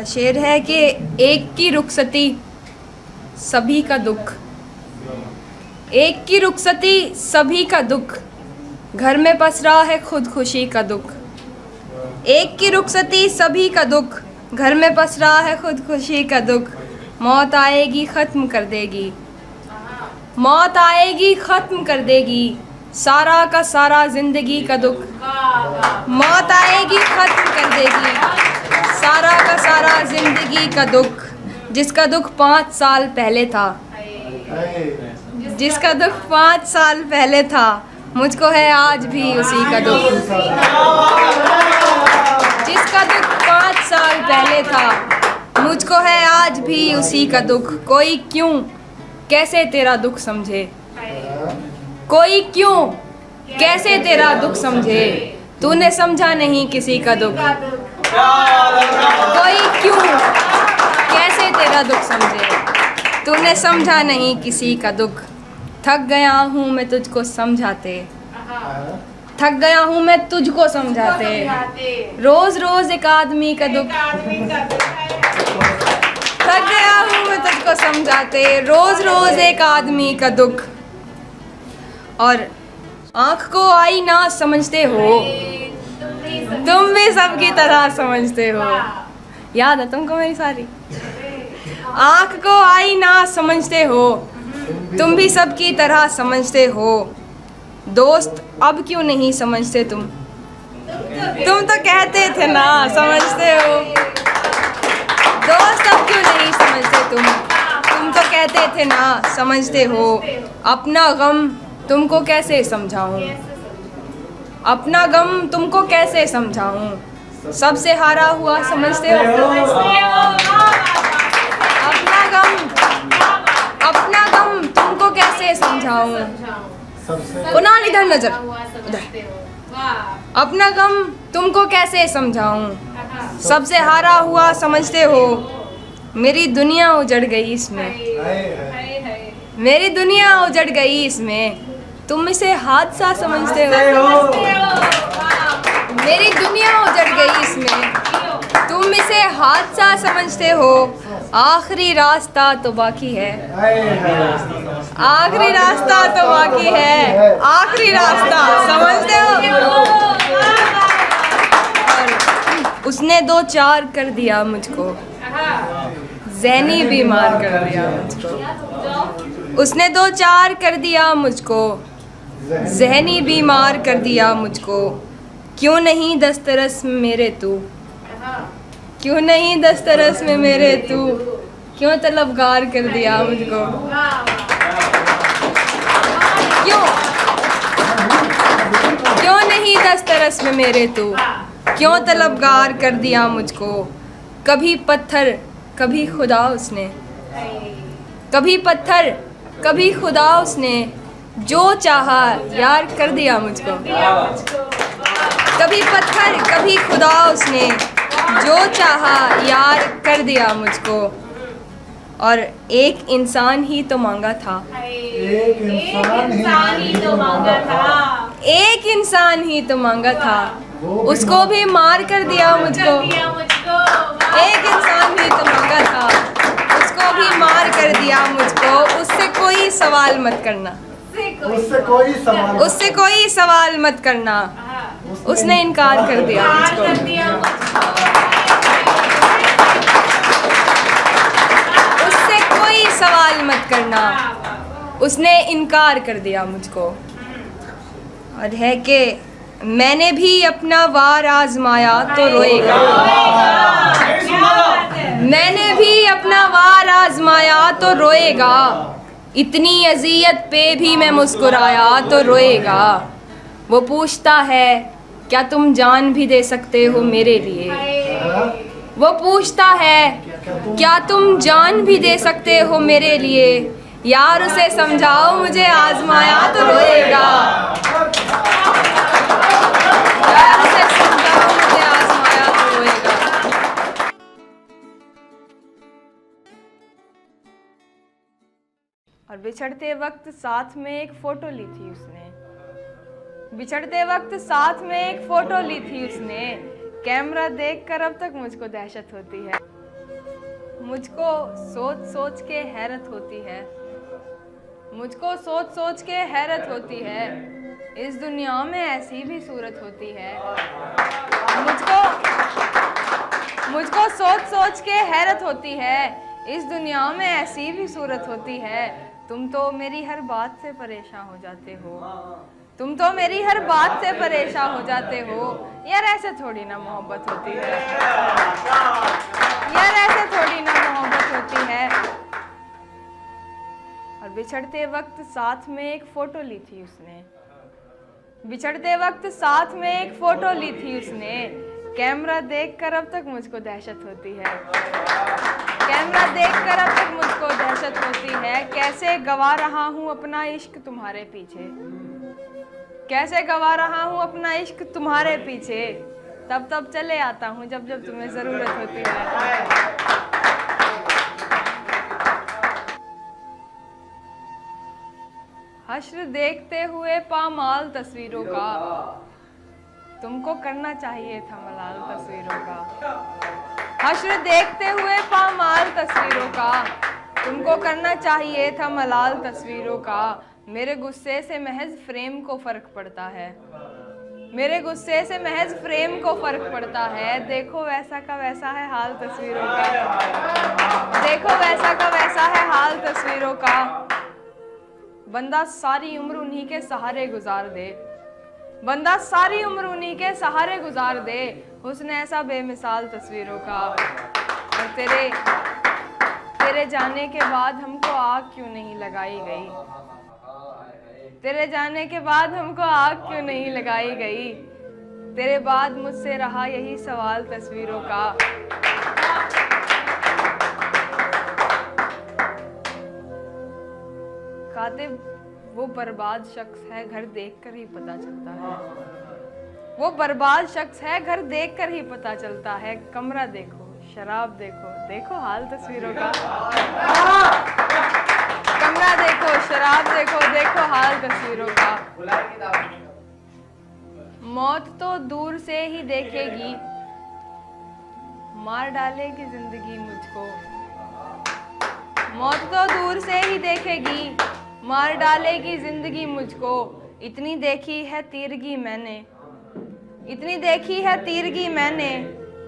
शेर है कि एक की रुखसती सभी का दुख, एक की रुखसती सभी का दुख, घर में पसरा है खुद खुशी का दुख। एक की रुखसती सभी का दुख, घर में पसरा है खुद खुशी का दुख। मौत आएगी ख़त्म कर देगी, मौत आएगी ख़त्म कर देगी सारा का सारा ज़िंदगी का दुख। मौत आएगी ख़त्म कर देगी सारा का सारा ज़िंदगी का दुख। जिसका दुख 5 साल पहले था, जिसका दुख 5 साल पहले था, मुझको है आज भी उसी का दुख। जिसका दुख 5 साल पहले था, मुझको है आज भी उसी का दुख। कोई क्यों कैसे तेरा दुख समझे, कोई क्यों कैसे तेरा दुख समझे, तूने समझा नहीं किसी का दुख। कोई क्यों कैसे तेरा दुख समझे, तूने समझा नहीं किसी का दुख। थक गया हूँ मैं तुझको समझाते, थक गया हूँ मैं तुझको समझाते, रोज रोज एक आदमी का दुख। थक गया हूँ मैं तुझको समझाते, रोज रोज एक आदमी का दुख। और आँख को आईना समझते हो, तुम भी सबकी तरह समझते हो। याद है तुमको मेरी सारी? आँख को आईना समझते हो, तुम भी सबकी तरह समझते हो। दोस्त अब क्यों नहीं समझते तुम तो कहते थे ना समझते हो। दोस्त अब क्यों नहीं समझते तुम तो कहते थे ना समझते हो। अपना गम तुमको कैसे समझाऊं, अपना गम तुमको कैसे समझाऊं, सबसे हारा हुआ समझते हो। अपना गम तुमको कैसे समझाऊं, कुणाल इधर नजर, उधर। अपना गम तुमको कैसे समझाऊं, सबसे हारा हुआ समझते हो। मेरी दुनिया उजड़ गई इसमें, मेरी दुनिया उजड़ गई इसमें, तुम इसे हादसा समझते हो। मेरी दुनिया उजड़ गई इसमें, तुम इसे हादसा समझते हो। आखिरी रास्ता तो बाकी है, आखिरी रास्ता तो बाकी है, आखिरी रास्ता समझते हो। और उसने 2-4 कर दिया मुझको, ज़हनी बीमार कर दिया मुझको। उसने 2-4 कर दिया मुझको, ज़हनी बीमार कर दिया मुझको। क्यों नहीं दस्तरस में मेरे तू, क्यों नहीं दस्तरस में मेरे तू, क्यों तलबगार कर दिया मुझको। क्यों क्यों नहीं दस्तरस में मेरे तू, क्यों तलबगार कर दिया मुझको। कभी पत्थर कभी खुदा उसने, कभी पत्थर कभी खुदा उसने, जो चाहा यार कर दिया मुझको। कभी पत्थर कभी खुदा उसने, जो चाहा यार कर दिया मुझको। और एक इंसान ही तो मांगा था, एक इंसान ही तो मांगा था, एक इंसान ही तो मांगा था, उसको भी मार कर दिया मुझको। एक इंसान ही तो मांगा था, उसको भी मार कर दिया मुझको। उससे कोई सवाल मत करना, उससे कोई सवाल मत करना, उसने इनकार कर दिया मुझको। उससे कोई सवाल मत करना, उसने इनकार कर दिया मुझको। और है कि मैंने भी अपना वार आजमाया तो रोएगा, मैंने भी अपना वार आजमाया तो रोएगा। इतनी अजियत पे भी मैं मुस्कुराया तो रोएगा। वो पूछता है क्या तुम जान भी दे सकते हो मेरे लिए, वो पूछता है क्या तुम जान भी दे सकते हो मेरे लिए। यार उसे समझाओ मुझे आजमाया तो रोएगा, यार उसे समझाओ मुझे आजमाया तो रोएगा। और बिछड़ते वक्त साथ में एक फ़ोटो ली थी उसने, बिछड़ते वक्त साथ में एक फ़ोटो ली थी उसने। कैमरा देखकर अब तक मुझको दहशत होती है। मुझको सोच सोच के हैरत होती है, मुझको सोच सोच के हैरत होती है, इस दुनिया में ऐसी भी सूरत होती है। मुझको सोच सोच के हैरत होती है, इस दुनिया में ऐसी भी सूरत होती है। तुम तो मेरी हर बात से परेशान हो जाते हो, तुम तो मेरी हर बात से परेशान हो जाते हो। यार ऐसे थोड़ी ना मोहब्बत होती है, यार ऐसे थोड़ी ना मोहब्बत होती है। और बिछड़ते वक्त साथ में एक फोटो ली थी उसने, बिछड़ते वक्त साथ में एक फोटो ली थी उसने। कैमरा देखकर अब तक मुझको दहशत होती है, कैमरा देखकर अब तक मुझको दहशत होती है। कैसे गवा रहा हूँ अपना इश्क तुम्हारे पीछे, कैसे गवा रहा हूँ अपना इश्क तुम्हारे पीछे। तब तब चले आता हूँ जब जब तुम्हें जरूरत होती है। हश्र देखते हुए पामाल तस्वीरों का, तुमको करना चाहिए था मलाल तस्वीरों का। हश्र देखते हुए पामाल तस्वीरों का, तुमको करना चाहिए था मलाल तस्वीरों का। मेरे गुस्से से महज फ्रेम को फर्क पड़ता है, मेरे गुस्से से महज फ्रेम को फर्क पड़ता है। देखो वैसा का वैसा है हाल तस्वीरों का, देखो वैसा का वैसा है हाल तस्वीरों का। बंदा सारी उम्र उन्हीं के सहारे गुजार दे, बंदा सारी उम्र उन्हीं के सहारे गुजार दे। हुस्न ऐसा बेमिसाल तस्वीरों का। और तेरे जाने के बाद हमको आग क्यों नहीं लगाई गई, तेरे जाने के बाद हमको आग क्यों नहीं लगाई गई। तेरे बाद मुझसे रहा यही सवाल तस्वीरों का। कातिब वो बर्बाद शख्स है, घर देखकर ही पता चलता है। वो बर्बाद शख्स है, घर देखकर ही पता चलता है। कमरा देखो, शराब देखो, देखो हाल तस्वीरों का। कमरा देखो, शराब देखो, देखो हाल तस्वीरों का। मौत तो दूर से ही देखेगी, मार डालेगी जिंदगी मुझको। मौत तो दूर से ही देखेगी, मार डालेगी जिंदगी मुझको। इतनी देखी है तीरगी मैंने, इतनी देखी है तीरगी मैंने।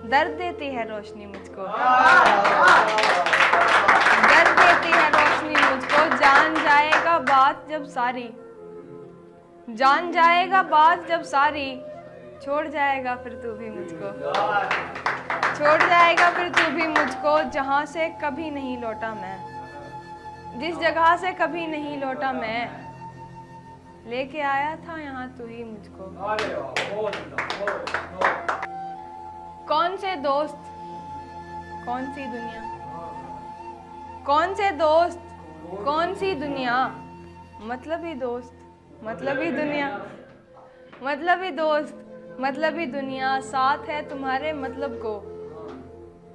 दर्द देती है रोशनी मुझको, दर्द देती है रोशनी मुझको। जान जाएगा बात जब सारी, जान जाएगा बात जब सारी। छोड़ जाएगा फिर तू भी मुझको, छोड़ जाएगा फिर तू भी मुझको। जहाँ से कभी नहीं लौटा मैं, जिस जगह से कभी नहीं लौटा मैं, लेके आया था यहाँ तू ही मुझको। कौन से दोस्त, कौन सी दुनिया, कौन से दोस्त, कौन सी दुनिया। मतलब ही दोस्त, मतलब ही दुनिया, मतलब ही दोस्त, मतलब ही दुनिया। साथ है तुम्हारे मतलब को,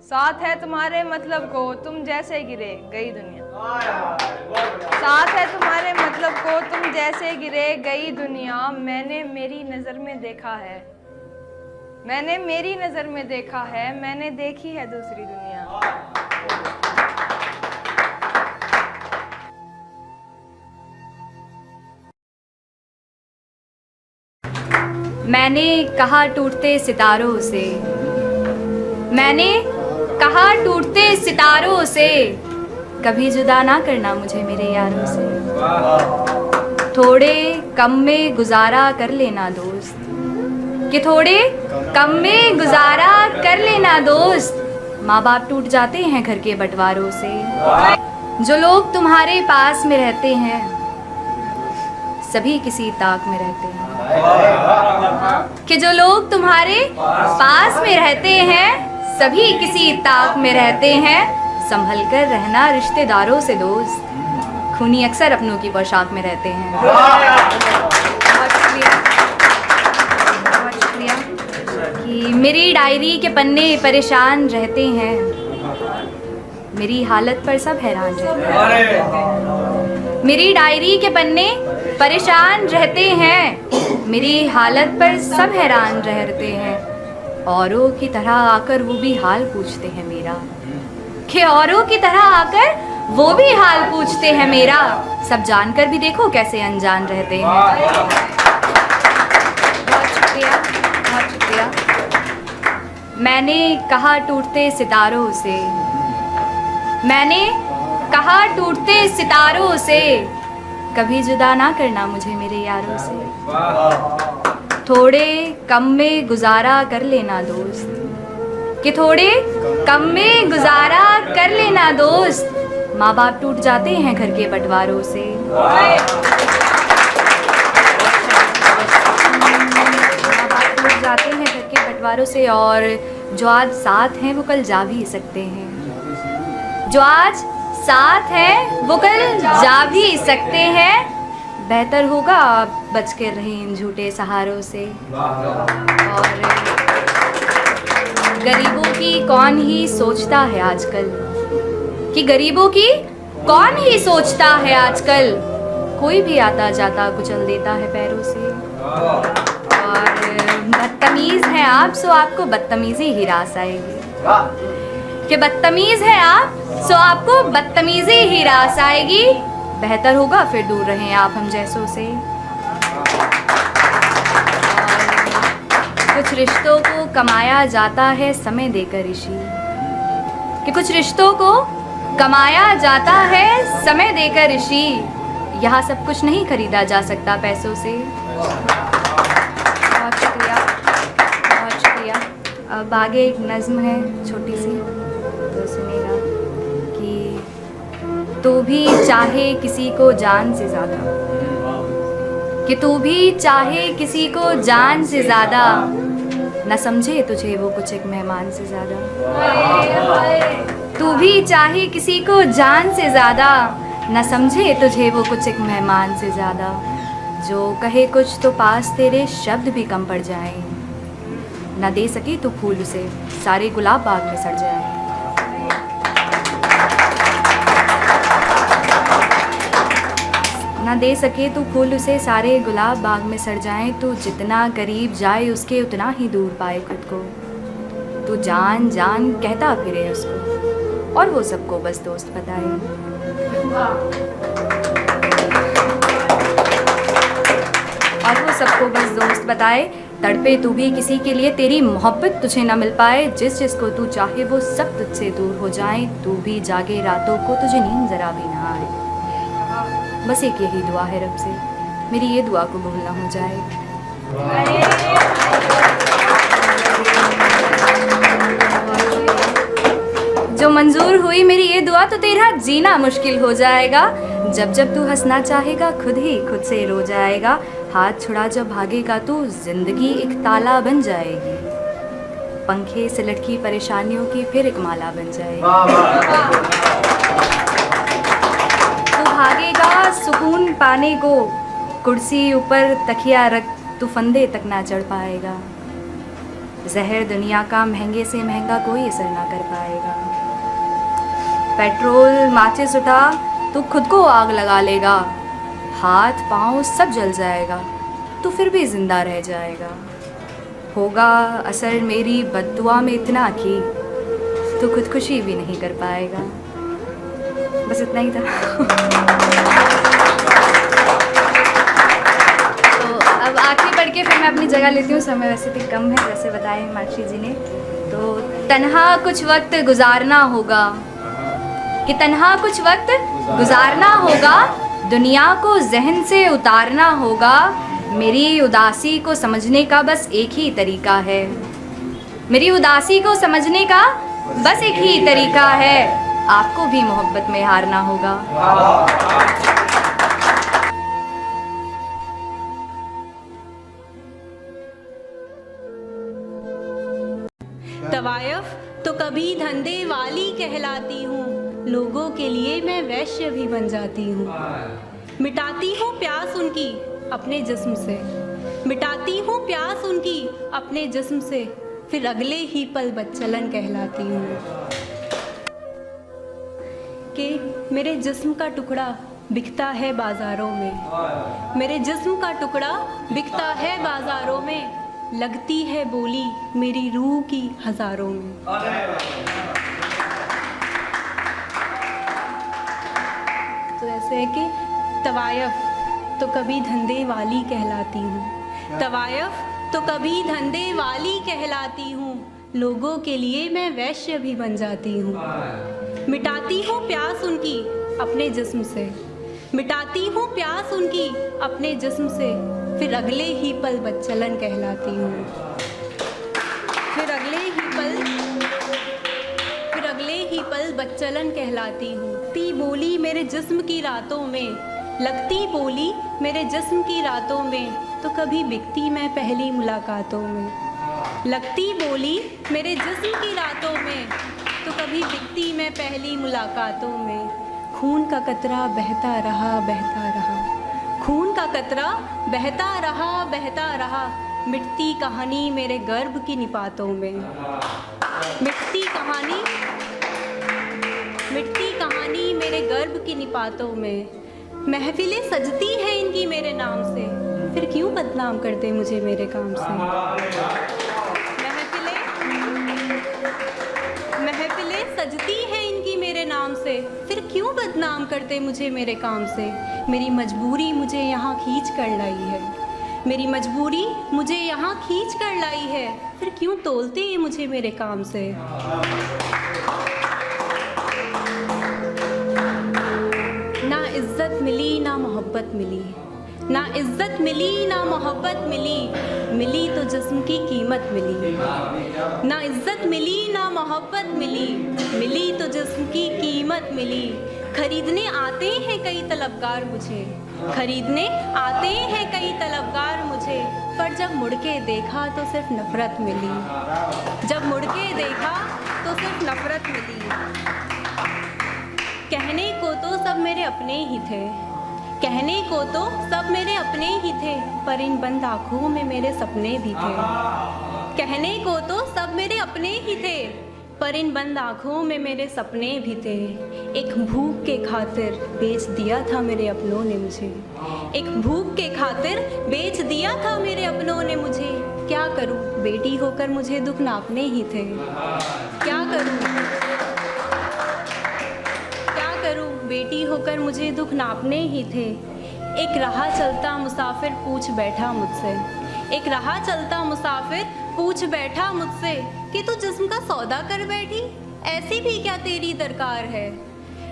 साथ है तुम्हारे मतलब को। तुम जैसे गिरे गई दुनिया, साथ है तुम्हारे मतलब को। तुम जैसे गिरे गई दुनिया। मैंने मेरी नज़र में देखा है, मैंने मेरी नज़र में देखा है। मैंने देखी है दूसरी दुनिया। मैंने कहा टूटते सितारों से, मैंने कहा टूटते सितारों से, कभी जुदा ना करना मुझे मेरे यारों से। थोड़े कम में गुजारा कर लेना दोस्त, कि थोड़े कम में गुजारा कर लेना दोस्त। माँ बाप टूट जाते हैं घर के बंटवारों से। जो लोग तुम्हारे पास में रहते हैं सभी किसी ताक में रहते हैं, कि जो लोग तुम्हारे पास में रहते हैं सभी किसी ताक में रहते हैं। संभल कर रहना रिश्तेदारों से दोस्त, खूनी अक्सर अपनों की पोशाक में रहते हैं। बहुत शुक्रिया, बहुत शुक्रिया। कि मेरी डायरी के पन्ने परेशान रहते हैं, मेरी हालत पर सब हैरान रहते हैं। मेरी डायरी के पन्ने परेशान रहते हैं, मेरी हालत पर सब हैरान रहते हैं। औरों की तरह आकर वो भी हाल पूछते हैं मेरा, कि औरों की तरह आकर वो भी हाल पूछते हैं मेरा, सब जानकर भी देखो कैसे अनजान रहते हैं। बहुत शुक्रिया, बहुत शुक्रिया। मैंने कहा टूटते सितारों से, मैंने कहा टूटते सितारों से, कभी जुदा ना करना मुझे मेरे यारों से। थोड़े कम में गुजारा कर लेना दोस्त, कि थोड़े कम में गुजारा कर लेना दोस्त, माँ बाप टूट जाते हैं घर के बंटवारों से। माँ बाप टूट जाते हैं घर के बंटवारों से, और जो आज साथ हैं वो कल जा भी सकते हैं। जो आज साथ हैं वो कल जा भी सकते हैं। बेहतर होगा आप बच के रहें इन झूठे सहारों से। और गरीबों की कौन ही सोचता है आजकल, कि गरीबों की कौन ही सोचता है आजकल, कोई भी आता जाता कुचल देता है पैरों से। और बदतमीज हैं आप, सो आपको बदतमीजी ही रास आएगी, कि बदतमीज हैं आप सो आपको बदतमीजी ही रास आएगी। बेहतर होगा फिर दूर रहें आप हम जैसों से। कुछ रिश्तों को कमाया जाता है समय देकर ऋषि, कि कुछ रिश्तों को कमाया जाता है समय देकर ऋषि, यहाँ सब कुछ नहीं खरीदा जा सकता पैसों से। बहुत शुक्रिया, बहुत शुक्रिया। अब आगे एक नज़्म है छोटी सी, तो सुनेगा कि तू भी चाहे किसी को जान से ज़्यादा, कि तू भी चाहे किसी को जान से ज़्यादा, न समझे तुझे वो कुछ एक मेहमान से ज़्यादा। तू भी चाहे किसी को जान से ज़्यादा, न समझे तुझे वो कुछ एक मेहमान से ज़्यादा। जो कहे कुछ तो पास तेरे शब्द भी कम पड़ जाएं, न दे सके तो फूल उसे सारे गुलाब बाग में सड़ जाएं। न दे सके तो फूल उसे सारे गुलाब बाग में सड़ जाएं। तू जितना करीब जाए उसके उतना ही दूर पाए खुद को। तू जान जान कहता फिरे उसको, और वो सबको बस दोस्त बताए। और वो सबको बस दोस्त बताए। तड़पे तू भी किसी के लिए, तेरी मोहब्बत तुझे न मिल पाए। जिस जिसको तू चाहे वो सब तुझसे दूर हो जाए। तू भी जागे रातों को, तुझे नींद जरा भी ना आए। बस एक यही दुआ है रब से, मेरी ये दुआ कबूल ना हो जाए। जो मंजूर हुई मेरी ये दुआ, तो तेरा जीना मुश्किल हो जाएगा। जब जब तू हंसना चाहेगा खुद ही खुद से रो जाएगा। हाथ छुड़ा जब भागेगा तू, जिंदगी एक ताला बन जाएगी। पंखे से लटकी परेशानियों की फिर एक माला बन जाएगी। भागेगा सुकून पाने को, कुर्सी ऊपर तकिया रख, तू फंदे तक ना चढ़ पाएगा। जहर दुनिया का महंगे से महंगा कोई असर ना कर पाएगा। पेट्रोल माचिस उठा, तू खुद को आग लगा लेगा। हाथ पाँव सब जल जाएगा, तू फिर भी जिंदा रह जाएगा। होगा असर मेरी बद्दुआ में इतना कि तू खुदकुशी भी नहीं कर पाएगा। बस इतना ही था। तो अब आखिरी पढ़ के फिर मैं अपनी जगह लेती हूँ, समय वैसे भी कम है जैसे बताया हिमांशी जी ने। तो तन्हा कुछ वक्त गुजारना होगा, कि तन्हा कुछ वक्त गुजारना होगा। दुनिया को जहन से उतारना होगा। मेरी उदासी को समझने का बस एक ही तरीका है। मेरी उदासी को समझने का बस एक ही तरीका है। आपको भी मोहब्बत में हारना होगा। तवायफ तो कभी धंधे वाली कहलाती हूँ, लोगों के लिए मैं वैश्य भी बन जाती हूँ। मिटाती हूँ प्यास उनकी अपने जिस्म से, मिटाती हूँ प्यास उनकी अपने जिस्म से, फिर अगले ही पल बदचलन कहलाती हूँ। कि मेरे जिस्म का टुकड़ा बिकता है बाज़ारों में, मेरे जिस्म का टुकड़ा बिकता है बाज़ारों में, लगती है बोली मेरी रूह की हज़ारों में। तो ऐसे है कि तवायफ तो कभी धंधे वाली कहलाती हूँ, तवायफ तो कभी धंधे वाली कहलाती हूँ, लोगों के लिए मैं वैश्य भी बन जाती हूँ। मिटाती हूँ प्यास उनकी अपने जिस्म से, मिटाती हूँ प्यास उनकी अपने जिस्म से, फिर अगले ही पल बच्चलन कहलाती हूँ। फिर अगले ही पल बच्चलन कहलाती हूँ। ती बोली मेरे जिस्म की रातों में, लगती बोली मेरे जिस्म की रातों में, तो कभी बिकती मैं पहली मुलाकातों में। लगती बोली मेरे जिस्म की रातों में, तो कभी बिकती मैं पहली मुलाकातों में। खून का कतरा बहता रहा बहता रहा, खून का कतरा बहता रहा बहता रहा, मिटती कहानी मेरे गर्भ की निपातों में। मिटती कहानी मेरे गर्भ की निपातों में। महफिलें सजती हैं इनकी मेरे नाम से, फिर क्यों बदनाम करते मुझे मेरे काम से। महफिलें सजती हैं इनकी मेरे नाम से, फिर क्यों बदनाम करते मुझे मेरे काम से। मेरी मजबूरी मुझे यहाँ खींच कर लाई है, मेरी मजबूरी मुझे यहाँ खींच कर लाई है, फिर क्यों तोलते हैं मुझे मेरे काम से। ना इज्जत मिली ना मोहब्बत मिली, ना इज्जत मिली ना मोहब्बत मिली, मिली तो जिस्म की कीमत मिली। ना इज्जत मिली ना मोहब्बत मिली, मिली तो जिस्म की कीमत मिली। खरीदने आते हैं कई तलबगार मुझे, खरीदने आते हैं कई तलबगार मुझे, पर जब मुड़ के देखा तो सिर्फ नफरत मिली। जब मुड़ के देखा तो सिर्फ नफरत मिली। कहने को तो सब मेरे अपने ही थे, कहने को तो सब मेरे अपने ही थे, पर इन बंद आँखों में मेरे सपने भी थे। कहने को तो सब मेरे अपने ही थे, पर इन बंद आँखों में मेरे सपने भी थे। एक भूख के खातिर बेच दिया था मेरे अपनों ने मुझे, एक भूख के खातिर बेच दिया था मेरे अपनों ने मुझे। क्या करूं बेटी होकर मुझे दुख नापने ही थे, क्या करूं बेटी होकर मुझे दुख नापने ही थे। एक राह चलता मुसाफिर पूछ बैठा मुझसे, एक राह चलता मुसाफिर पूछ बैठा मुझसे, कि तू जिस्म का सौदा कर बैठी, ऐसी भी क्या तेरी दरकार है।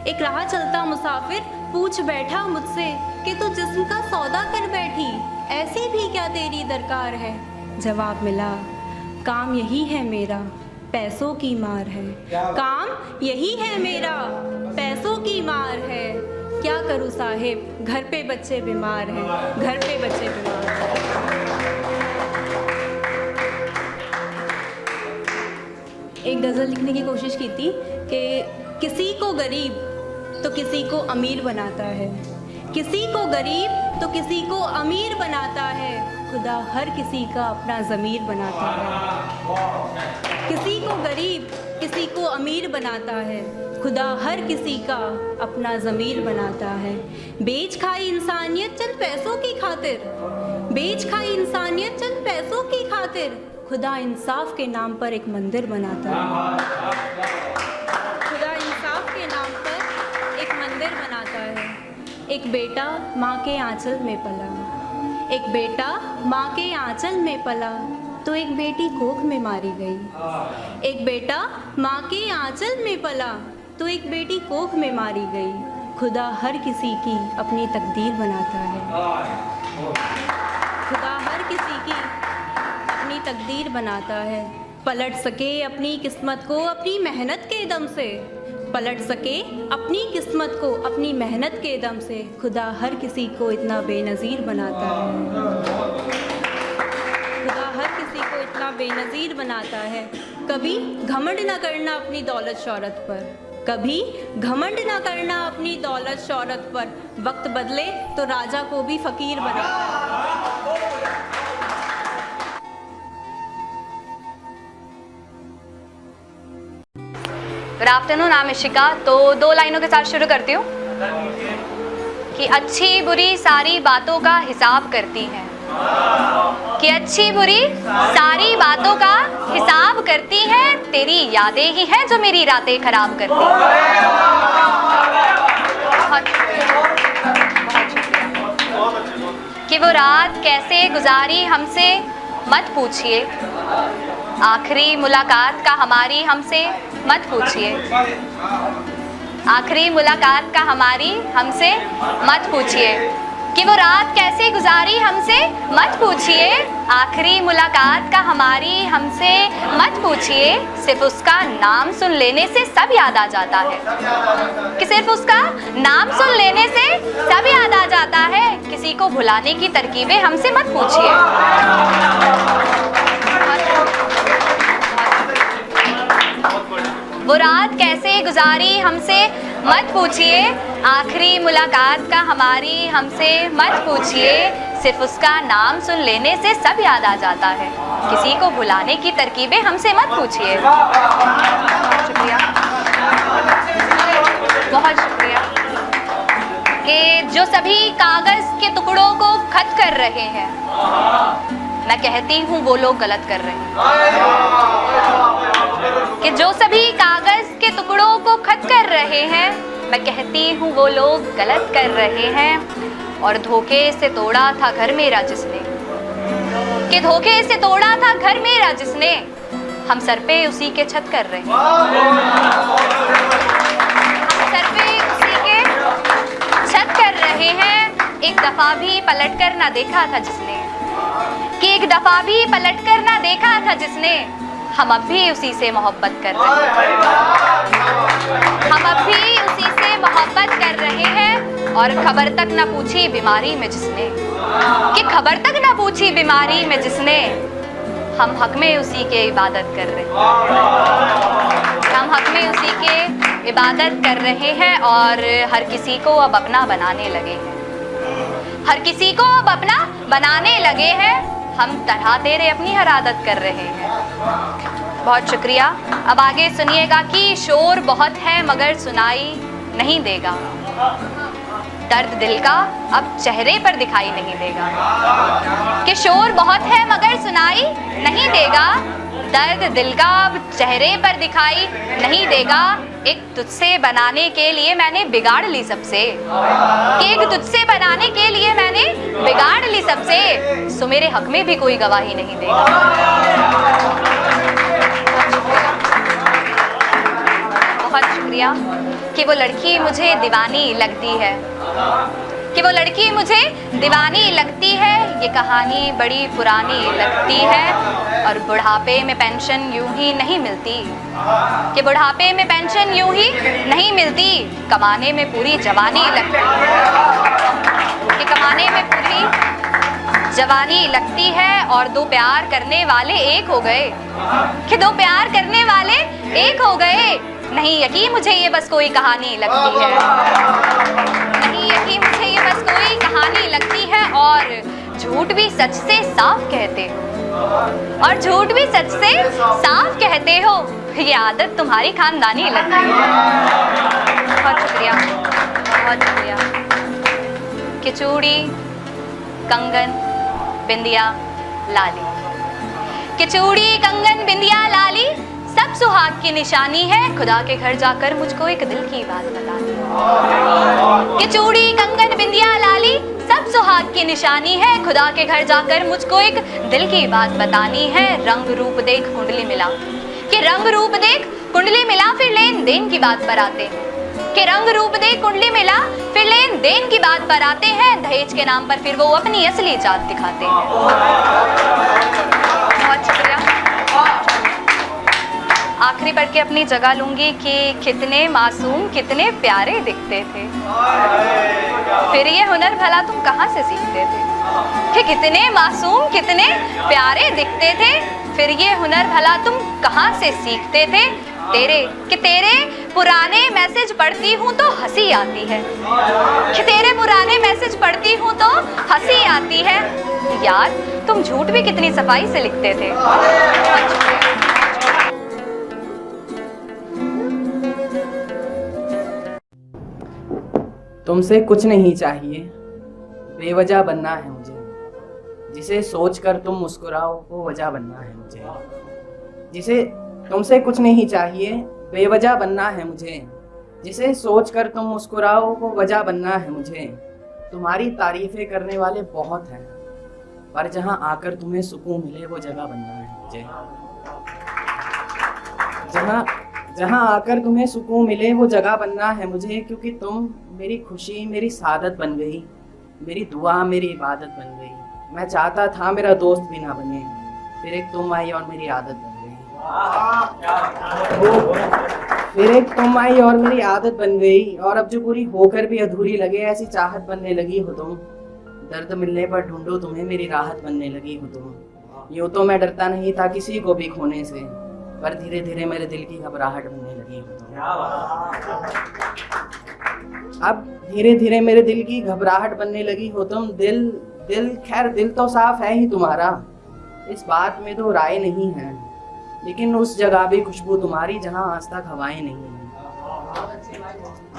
एक राह चलता मुसाफिर पूछ बैठा मुझसे, कि तू जिस्म का सौदा कर बैठी, ऐसी भी क्या तेरी दरकार है। जवाब मिला, काम यही है मेरा, पैसों की मार है। काम यही है मेरा, पैसों की मार है। क्या करूँ साहिब, घर पे बच्चे बीमार हैं, घर पे बच्चे बीमार हैं। एक गज़ल लिखने की कोशिश की थी कि किसी को गरीब तो किसी को अमीर बनाता है, किसी को गरीब तो किसी को अमीर बनाता है, खुदा हर किसी का अपना ज़मीर बनाता है। किसी को गरीब किसी को अमीर बनाता है, खुदा हर किसी का अपना ज़मीर बनाता है। बेच खाई इंसानियत चंद पैसों की खातिर, बेच खाई इंसानियत चंद पैसों की खातिर, खुदा इंसाफ के नाम पर एक मंदिर बनाता है। खुदा इंसाफ के नाम पर एक मंदिर बनाता है। एक बेटा माँ के आंचल में पला, एक बेटा माँ के आंचल में पला, तो एक बेटी कोख में मारी गई। एक बेटा माँ के आंचल में पला, तो एक बेटी कोख में मारी गई। खुदा हर किसी की अपनी तकदीर बनाता है, खुदा हर किसी की अपनी तकदीर बनाता है। पलट सके अपनी किस्मत को अपनी मेहनत के दम से, पलट सके अपनी किस्मत को अपनी मेहनत के दम से, खुदा हर किसी को इतना बेनज़ीर बनाता है, खुदा हर किसी को इतना बेनज़ीर बनाता है। कभी घमंड न करना अपनी दौलत शौहरत पर, कभी घमंड न करना अपनी दौलत शौहरत पर, वक्त बदले तो राजा को भी फ़कीर बनाता है। Good afternoon, I am Ishika. तो 2 लाइनों के साथ शुरू करती हूँ कि अच्छी बुरी सारी बातों का हिसाब करती हैं, कि अच्छी बुरी सारी बातों का हिसाब करती हैं, तेरी यादें ही हैं जो मेरी रातें खराब करती हैं। कि वो रात कैसे गुजारी हमसे मत पूछिए, आखिरी मुलाकात का हमारी हमसे मत पूछिए, आखिरी मुलाकात का हमारी हमसे मत पूछिए, कि वो रात कैसे गुजारी हमसे मत पूछिए, आखिरी मुलाकात का हमारी हमसे मत पूछिए। सिर्फ उसका नाम सुन लेने से सब याद आ जाता है, कि सिर्फ उसका नाम सुन लेने से सब याद आ जाता है। किसी को भुलाने की तरकीबें हमसे मत पूछिए। वो रात कैसे गुजारी हमसे मत पूछिए, आखिरी मुलाकात का हमारी हमसे मत पूछिए। सिर्फ उसका नाम सुन लेने से सब याद आ जाता है, किसी को भुलाने की तरकीबें हमसे मत पूछिए। बहुत शुक्रिया, बहुत शुक्रिया। कि जो सभी कागज के टुकड़ों को खत कर रहे हैं, मैं कहती हूँ वो लोग गलत कर रहे हैं। कि जो सभी कागज के टुकड़ों को खत कर रहे हैं, मैं कहती हूँ वो लोग गलत कर रहे हैं। और धोखे से तोड़ा था घर मेरा जिसने, कि धोखे से तोड़ा था घर मेरा जिसने, हम सर पे उसी के छत कर रहे हैं। हम सर पे उसी के छत कर रहे हैं। एक दफा भी पलट कर ना देखा था जिसने, कि एक दफा भी पलट कर ना देखा था जिसने, हम अब भी उसी से मोहब्बत कर रहे हैं। हम अब भी उसी से मोहब्बत कर रहे हैं। और खबर तक न पूछी बीमारी में जिसने, कि खबर तक न पूछी बीमारी में जिसने, हम हक में उसी के इबादत कर रहे हैं। हम हक में उसी के इबादत कर रहे हैं। और हर किसी को अब अपना बनाने लगे हैं, हर किसी को अब अपना बनाने लगे हैं। हम तरह तेरे अपनी हर आदत कर रहे हैं। बहुत शुक्रिया। अब आगे सुनिएगा कि शोर बहुत है मगर सुनाई नहीं देगा, दर्द दिल का अब चेहरे पर दिखाई नहीं देगा। कि शोर बहुत है मगर सुनाई नहीं देगा, दर्द दिल का अब चेहरे पर दिखाई नहीं देगा। एक तुझसे बनाने के लिए मैंने बिगाड़ ली सबसे, कि एक तुझसे बनाने के लिए मैंने बिगाड़ ली सबसे, सो मेरे हक में भी कोई गवाही नहीं देगा। बहुत शुक्रिया। कि वो लड़की मुझे दीवानी लगती है, कि वो लड़की मुझे दीवानी लगती है, ये कहानी बड़ी पुरानी लगती है। और बुढ़ापे में पेंशन यूं ही नहीं मिलती, कि बुढ़ापे में पेंशन यूं ही नहीं मिलती, कमाने में पूरी जवानी लगती है, कि कमाने में पूरी जवानी लगती है। और दो प्यार करने वाले एक हो गए, कि दो प्यार करने वाले एक हो गए। नहीं यकीन मुझे ये बस कोई कहानी लगती है, नहीं यकीन मुझे ये बस कोई कहानी लगती है। और झूठ भी सच से साफ कहते हो, और झूठ भी सच से साफ कहते हो, ये आदत तुम्हारी खानदानी लगती है। बहुत शुक्रिया, बहुत शुक्रिया। कि चूड़ी कंगन बिंदिया लाली, कि चूड़ी कंगन बिंदिया लाली सब सुहाग की निशानी है, खुदा के घर जाकर मुझको एक दिल की बात बतानी है। कि चूड़ी कंगन बिंदिया लाली सब सुहाग की निशानी है, खुदा के घर जाकर मुझको एक दिल की बात बतानी है। रंग रूप देख कुंडली मिला, कि रंग रूप देख कुंडली मिला, फिर लेन देन की बात पर आते हैं। कि रंग रूप देख कुंडली मिला, फिर लेन देन की बात पर आते हैं। दहेज के नाम पर फिर वो अपनी असली जात दिखाते हैं। बहुत शुक्रिया। आखिरी पढ़ के अपनी जगह लूंगी कि कितने मासूम कितने प्यारे दिखते थे, फिर ये हुनर भला तुम कहाँ से सीखते थे। कि कितने मासूम कितने प्यारे दिखते थे, फिर ये हुनर भला तुम कहाँ से सीखते थे। तेरे पुराने मैसेज पढ़ती हूँ तो हंसी आती है, कि तेरे पुराने मैसेज पढ़ती हूँ तो हंसी आती है। यार तुम झूठ भी कितनी सफाई से लिखते थे। तुमसे कुछ नहीं चाहिए, बेवजह बनना है मुझे, जिसे सोचकर तुम मुस्कुराओ वो वजह बनना है मुझे। जिसे तुमसे कुछ नहीं चाहिए, बेवजह बनना है मुझे, जिसे सोचकर तुम मुस्कुराओ वो वजह बनना है मुझे। तुम्हारी तारीफें करने वाले बहुत हैं, पर जहां आकर तुम्हें सुकून मिले वो जगह बनना है मुझे। जहां आकर तुम्हें सुकून मिले वो जगह बनना है मुझे, क्योंकि तुम मेरी खुशी मेरी सादत बन गई, मेरी दुआ मेरी इबादत बन गई। मैं चाहता था मेरा दोस्त भी ना बने, फिर एक तुम आई और मेरी आदत बन गई। फिर एक तुम आई और मेरी आदत बन गई, और अब जो पूरी होकर भी अधूरी लगे ऐसी चाहत बनने लगी हो तुम। दर्द मिलने पर ढूंढो तुम्हें मेरी राहत बनने लगी हो तुम। यूँ तो मैं डरता नहीं था किसी को भी खोने से, पर धीरे धीरे मेरे दिल की घबराहट बनने लगी हो तुम। अब धीरे धीरे मेरे दिल की घबराहट बनने लगी हो तुम। खैर दिल तो साफ है ही तुम्हारा, इस बात में तो राय नहीं है, लेकिन उस जगह भी खुशबू तुम्हारी जहां आज तक हवाएं नहीं है।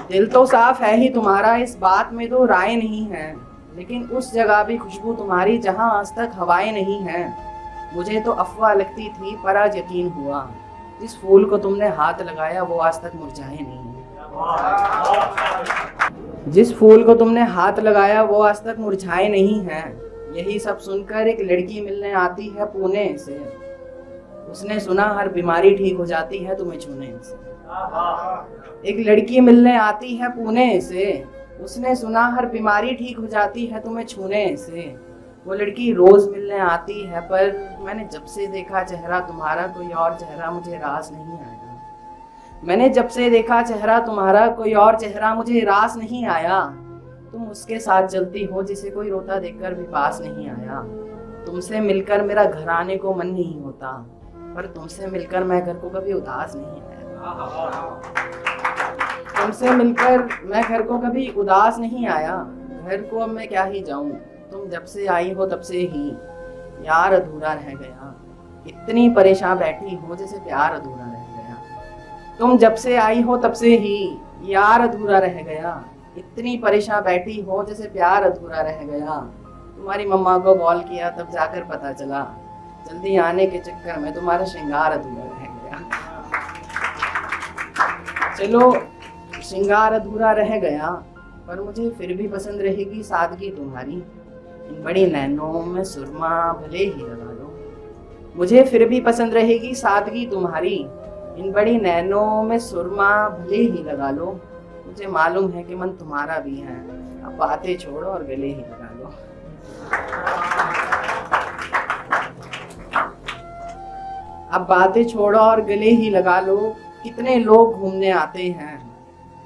दिल तो साफ है ही तुम्हारा, इस बात में तो राय नहीं है, लेकिन उस जगह भी खुशबू तुम्हारी जहां आज तक हवाएं नहीं है। मुझे तो अफवाह लगती थी पर आज यकीन हुआ, जिस फूल को तुमने हाथ लगाया वो आज तक मुरझाए नहीं है। जिस फूल को तुमने हाथ लगाया वो आज तक मुरझाए नहीं है। यही सब सुनकर एक लड़की मिलने आती है पुणे से, उसने सुना हर बीमारी ठीक हो जाती है तुम्हें छूने से। एक लड़की मिलने आती है पुणे से, उसने सुना हर बीमारी ठीक हो जाती है तुम्हें छूने से। वो लड़की रोज मिलने आती है, पर मैंने जब से देखा चेहरा तुम्हारा कोई और चेहरा मुझे रास नहीं आया। मैंने जब से देखा चेहरा तुम्हारा कोई और चेहरा मुझे रास नहीं आया। तुम उसके साथ चलती हो जिसे कोई रोता देखकर भी पास नहीं आया। तुमसे मिलकर मेरा घर आने को मन नहीं होता, पर तुमसे मिलकर मैं घर को कभी उदास नहीं आया। तुमसे मिलकर मैं घर को कभी उदास नहीं आया। घर को अब मैं क्या ही जाऊं, तुम जब से आई हो तब से ही यार अधूरा रह गया। इतनी परेशान बैठी हो जैसे प्यार अधूरा रह गया। तुम जब से आई हो तब से ही यार अधूरा रह गया। इतनी परेशान बैठी हो जैसे प्यार अधूरा रह गया। तुम्हारी मम्मा को कॉल किया तब जाकर पता चला, जल्दी आने के चक्कर में तुम्हारा श्रृंगार अधूरा रह गया। चलो श्रृंगार अधूरा रह गया, पर मुझे फिर भी पसंद रहेगी सादगी तुम्हारी। इन बड़ी नैनों में सुरमा भले ही लगा लो। मुझे फिर भी पसंद रहेगी सादगी तुम्हारी। इन बड़ी नैनों में सुरमा भले ही लगा लो। मुझे मालूम है कि मन तुम्हारा भी है, अब बातें छोड़ो और गले ही लगा लो। अब बातें छोड़ो और गले ही लगा लो। कितने लोग घूमने आते हैं,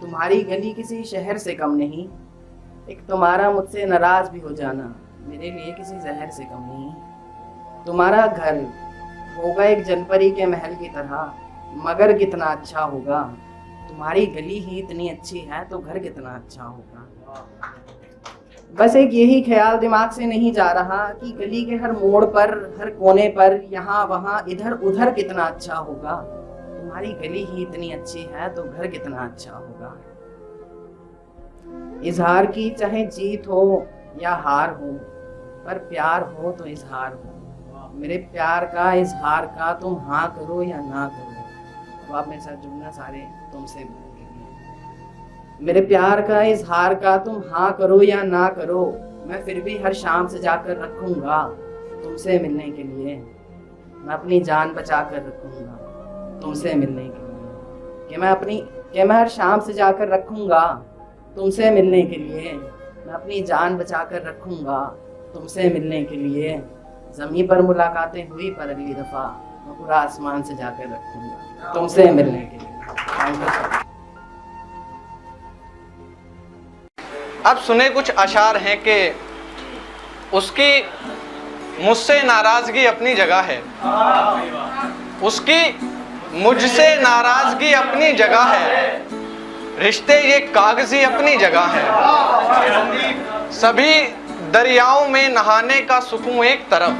तुम्हारी गली किसी शहर से कम नहीं। एक तुम्हारा मुझसे नाराज भी हो जाना मेरे लिए किसी जहर से कम नहीं। तुम्हारा घर होगा एक जनपरी के महल की तरह, मगर कितना अच्छा होगा। तुम्हारी गली ही इतनी अच्छी है तो घर कितना अच्छा होगा। बस एक यही ख्याल दिमाग से नहीं जा रहा कि गली के हर मोड़ पर, हर कोने पर, यहाँ वहाँ, इधर उधर कितना अच्छा होगा। तुम्हारी गली ही इतनी अच्छी है तो घर कितना अच्छा होगा। इजहार की चाहे जीत हो या हार हो, पर प्यार हो तो इजहार हो। मेरे प्यार का इजहार का तुम हाँ करो या ना करो। तो आप मेरे साथ जुड़ना सारे तुमसे मिलने के लिए। मेरे प्यार का इजहार का तुम हाँ करो या ना करो, मैं फिर भी हर शाम से जाकर रखूंगा तुमसे मिलने के लिए। मैं अपनी जान बचा कर रखूंगा तुमसे मिलने के लिए। कि मैं हर शाम से जाकर रखूंगा तुमसे मिलने के लिए। मैं अपनी जान बचा कर रखूंगा तुमसे मिलने के लिए। ज़मीन पर मुलाकातें हुई पर अगली दफ़ा मैं पूरा आसमान से जाकर रखूंगा तुमसे मिलने के लिए। अब सुने कुछ अशार हैं कि उसकी मुझसे नाराज़गी अपनी जगह है, उसकी मुझसे नाराज़गी अपनी जगह है, रिश्ते ये कागज़ी अपनी जगह है। सभी दरियाओं में नहाने का सुकून एक तरफ,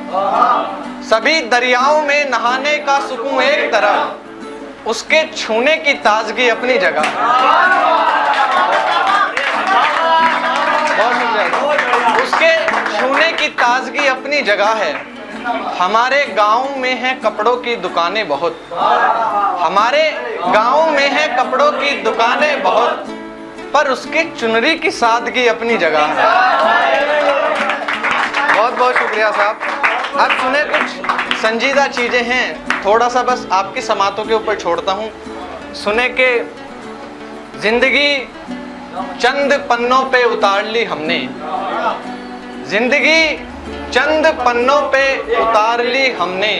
सभी दरियाओं में नहाने का सुकून एक तरफ, उसके छूने की ताजगी अपनी जगह। उसके छूने की ताजगी अपनी जगह है। हमारे गांव में हैं कपड़ों की दुकानें बहुत, हमारे गांव में हैं कपड़ों की दुकानें बहुत, पर उसकी चुनरी की सादगी अपनी जगह है। बहुत बहुत शुक्रिया साहब। अब सुने, कुछ संजीदा चीज़ें हैं, थोड़ा सा बस आपकी समातों के ऊपर छोड़ता हूँ। सुने के जिंदगी चंद पन्नों पे उतार ली हमने, जिंदगी चंद पन्नों पे उतार ली हमने,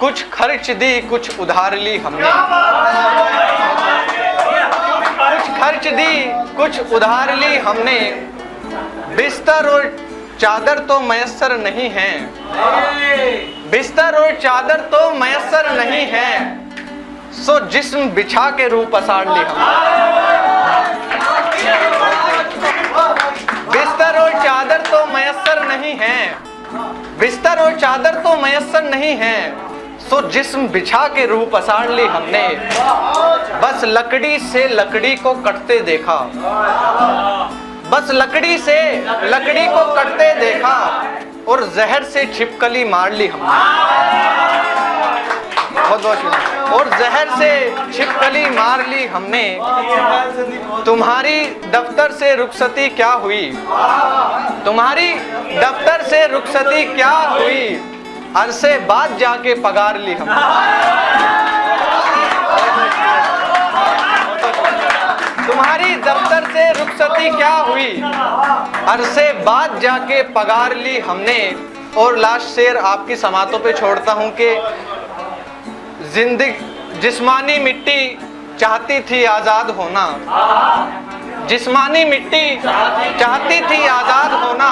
कुछ खर्च दी कुछ उधार ली हमने, कुछ खर्च दी कुछ उधार ली हमने, बिस्तर और चादर तो मयस्सर नहीं है, बिस्तर और चादर तो मयस्सर नहीं है, सो जिस्म बिछा के रूह पसार ली हमने। बिस्तर और चादर तो मयस्सर नहीं है, बिस्तर और चादर तो मयस्सर नहीं है, सो जिस्म बिछा के रूह पसार ली हमने, बस लकड़ी से लकड़ी को कटते देखा, बस लकड़ी से लकड़ी को कटते देखा, और जहर से छिपकली मार ली हमने। बहुत बहुत शुक्रिया। और जहर से छिपकली मार ली हमने, तुम्हारी दफ्तर से रुखसती क्या हुई, तुम्हारी दफ्तर से रुखसती क्या हुई, अरसे बाद जाके पगार ली हमने। तुम्हारी दफ्तर से रुखसती क्या हुई, अरसे बाद जाके पगार ली हमने। और लास्ट शेर आपकी समातों पे छोड़ता हूँ कि जिंदगी जिस्मानी मिट्टी चाहती थी आज़ाद होना, जिस्मानी मिट्टी चाहती थी आज़ाद होना,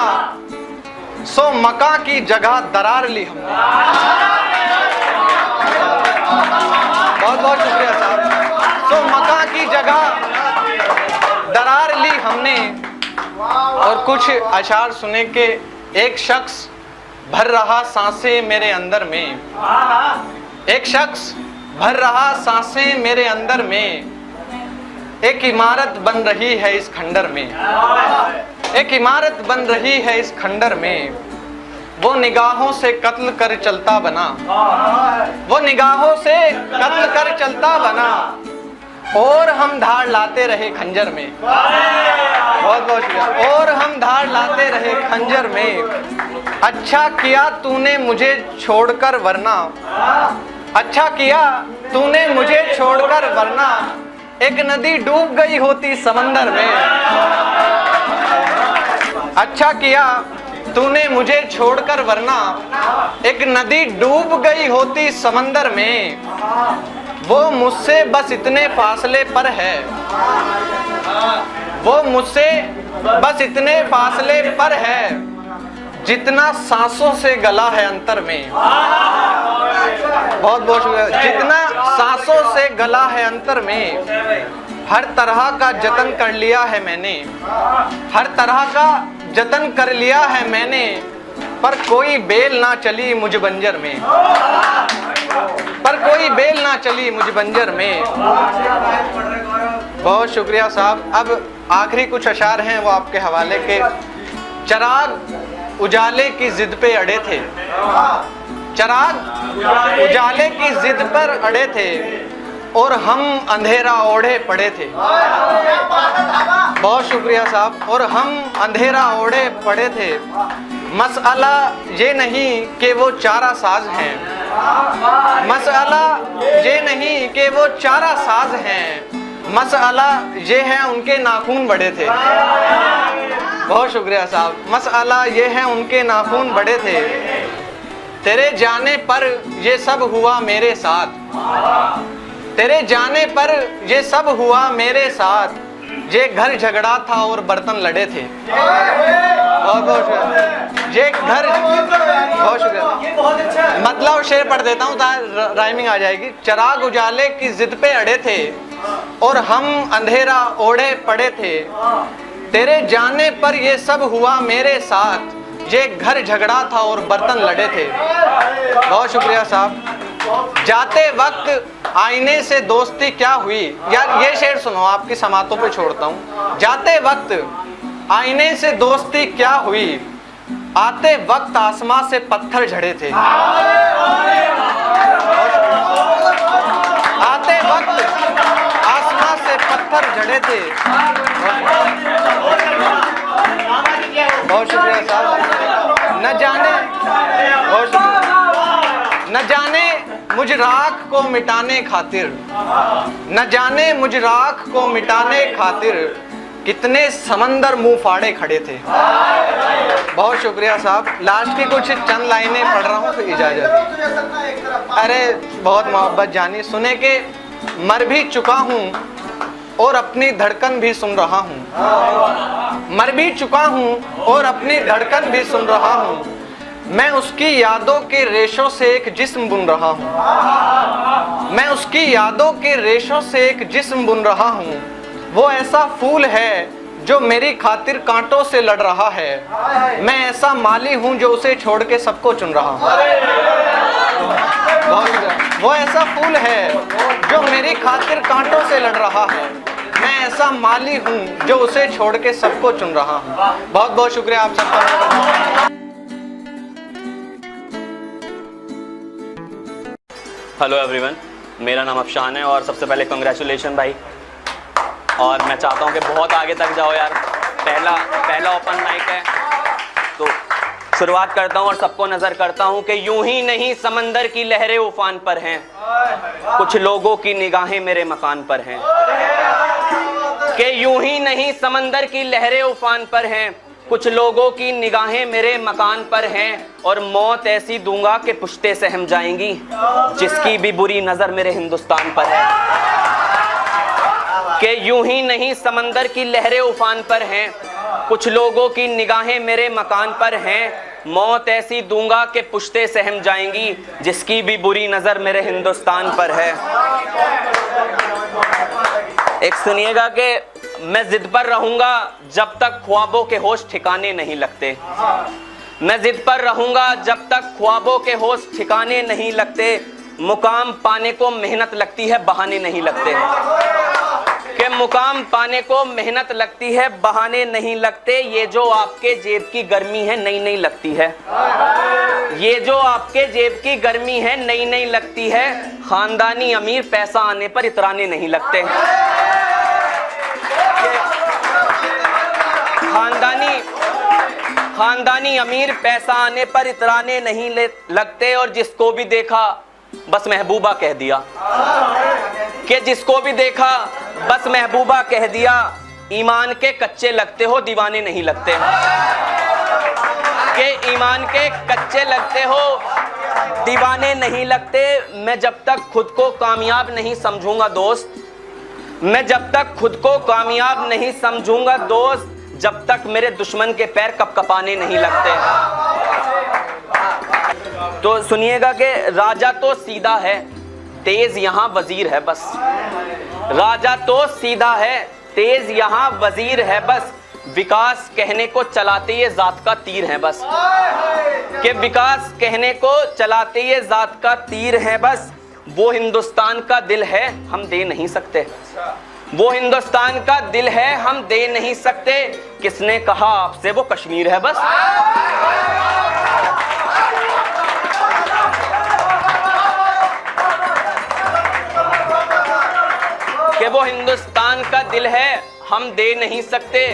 सो मका की जगह दरार ली हमने। बहुत बहुत शुक्रिया साहब। सो मका की जगह दरार ली हमने। और कुछ अशार सुने के एक शख्स भर रहा सांसें मेरे अंदर में, एक शख्स भर रहा सांसें मेरे अंदर में, एक इमारत बन रही है इस खंडर में, एक इमारत बन रही है इस खंडर में, वो निगाहों से कत्ल कर चलता बना, वो निगाहों से कत्ल कर चलता बना, और हम धार लाते रहे खंजर में। बहुत बहुत शुक्रिया। और हम धार लाते रहे खंजर में, अच्छा किया तूने मुझे छोड़कर वरना, अच्छा किया तूने मुझे छोड़कर वरना, एक नदी डूब गई होती समंदर में। अच्छा किया तूने मुझे छोड़कर वरना, एक नदी डूब गई होती समंदर में, वो मुझसे बस इतने फासले पर है, वो मुझसे बस इतने फासले पर है, जितना सांसों से गला है अंतर में। बहुत बहुत शुक्रिया। जितना सांसों से गला है अंतर में, हर तरह का जतन कर लिया है मैंने, हर तरह का जतन कर लिया है मैंने, पर कोई बेल ना चली मुझ बंजर में, पर कोई बेल ना चली मुझ बंजर में। बहुत शुक्रिया साहब। अब आखिरी कुछ अशार हैं वो आपके हवाले के। चिराग उजाले की जिद पे अड़े थे, चिराग उजाले की जिद पर अड़े थे, और हम अंधेरा ओढ़े पड़े थे। बहुत शुक्रिया साहब। और हम अंधेरा ओढ़े पड़े थे। मसला ये नहीं कि वो चारा साज हैं, मसला ये नहीं कि वो चारा साज हैं, मसला ये है उनके नाखून बड़े थे। बहुत शुक्रिया साहब। मसला ये है उनके नाखून बड़े थे। तेरे जाने पर ये सब हुआ मेरे साथ, तेरे जाने पर ये सब हुआ मेरे साथ, ये घर झगड़ा था और बर्तन लड़े थे। बहुत बहुत शुक्रिया। ये घर, बहुत शुक्रिया। मतलब शेर पढ़ देता हूँ ताकि राइमिंग आ जाएगी। चिराग उजाले की जिद पे अड़े थे, और हम अंधेरा ओढ़े पड़े थे। तेरे जाने पर ये सब हुआ मेरे साथ, ये घर झगड़ा था और बर्तन लड़े थे। बहुत शुक्रिया साहब। जाते वक्त आईने से दोस्ती क्या हुई। यार ये शेर सुनो, आपकी समातों पे छोड़ता हूँ। जाते वक्त आईने से दोस्ती क्या हुई, आते वक्त आसमां से पत्थर झड़े थे। आते वक्त आसमां से पत्थर पत्थर जड़े थे। बहुत शुक्रिया साहब। न जाने, बहुत शुक्रिया। न जाने मुझ राख को मिटाने खातिर, न जाने मुझ राख को मिटाने खातिर कितने समंदर मुंह फाड़े खड़े थे। बहुत शुक्रिया साहब। लास्ट की कुछ चंद लाइनें पढ़ रहा हूँ, फिर इजाजत। अरे बहुत मोहब्बत जानी। सुने के मर भी चुका हूँ और अपनी धड़कन भी सुन रहा हूँ। मर भी चुका हूँ और अपनी धड़कन भी सुन रहा हूँ। मैं उसकी यादों के रेशों से एक जिस्म बुन रहा हूँ। मैं उसकी यादों के रेशों से एक जिस्म बुन रहा हूँ। वो ऐसा फूल है जो मेरी खातिर कांटों से लड़ रहा है। मैं ऐसा माली हूँ जो उसे छोड़ के सबको चुन रहा हूँ। वो ऐसा फूल है जो मेरी खातिर कांटों से लड़ रहा है। मैं ऐसा माली हूँ जो उसे छोड़ के सबको चुन रहा हूँ। बहुत बहुत शुक्रिया आप सबका। हेलो एवरीवन, मेरा नाम अफशान है और सबसे पहले कंग्रेचुलेशन भाई। और मैं चाहता हूँ कि बहुत आगे तक जाओ यार। पहला ओपन माइक है तो शुरुआत करता हूँ और सबको नजर करता हूँ कि यूं ही नहीं समंदर की लहरें उफान पर हैं, कुछ लोगों की निगाहें मेरे मकान पर हैं। कि यूं ही नहीं समंदर की लहरें उफान पर हैं, कुछ लोगों की निगाहें मेरे मकान पर हैं। और मौत ऐसी दूंगा कि पुश्ते सहम जाएंगी, जिसकी भी बुरी नजर मेरे हिंदुस्तान पर है। कि यूं ही नहीं समंदर की लहरें उफान पर हैं, कुछ लोगों की निगाहें मेरे मकान पर हैं। मौत ऐसी दूंगा कि पुश्ते सहम जाएंगी, जिसकी भी बुरी नजर मेरे हिंदुस्तान पर है। एक सुनिएगा कि मैं जिद पर रहूंगा जब तक ख्वाबों के होश ठिकाने नहीं लगते। मैं जिद पर रहूंगा जब तक ख्वाबों के होश ठिकाने नहीं लगते। मुकाम पाने को मेहनत लगती है, बहाने नहीं लगते। कि मुकाम पाने को मेहनत लगती है, बहाने नहीं लगते। ये जो आपके जेब की गर्मी है नई नई लगती है। ये जो आपके जेब की गर्मी है नई नई लगती है। खानदानी अमीर पैसा आने पर इतराने नहीं लगते। खानदानी अमीर पैसा आने पर इतराने नहीं लगते। और जिसको भी देखा बस महबूबा कह दिया। कि जिसको भी देखा बस महबूबा कह दिया। ईमान के कच्चे लगते हो, दीवाने नहीं लगते। कि ईमान के कच्चे लगते हो, दीवाने नहीं लगते। मैं जब तक खुद को कामयाब नहीं समझूंगा दोस्त, मैं जब तक खुद को कामयाब नहीं समझूंगा दोस्त, जब तक मेरे दुश्मन के पैर कपकपाने नहीं लगते। तो सुनिएगा कि राजा तो सीधा है, तेज यहाँ वजीर है बस। राजा तो सीधा है, तेज यहाँ वजीर है बस। विकास कहने को चलाते ये जात का तीर है बस। कि विकास कहने को चलाते ये जात का तीर है बस। वो हिंदुस्तान का दिल है हम दे नहीं सकते। वो हिंदुस्तान का दिल है हम दे नहीं सकते। किसने कहा आपसे वो कश्मीर है बस। कि वो हिंदुस्तान का दिल है हम दे नहीं सकते।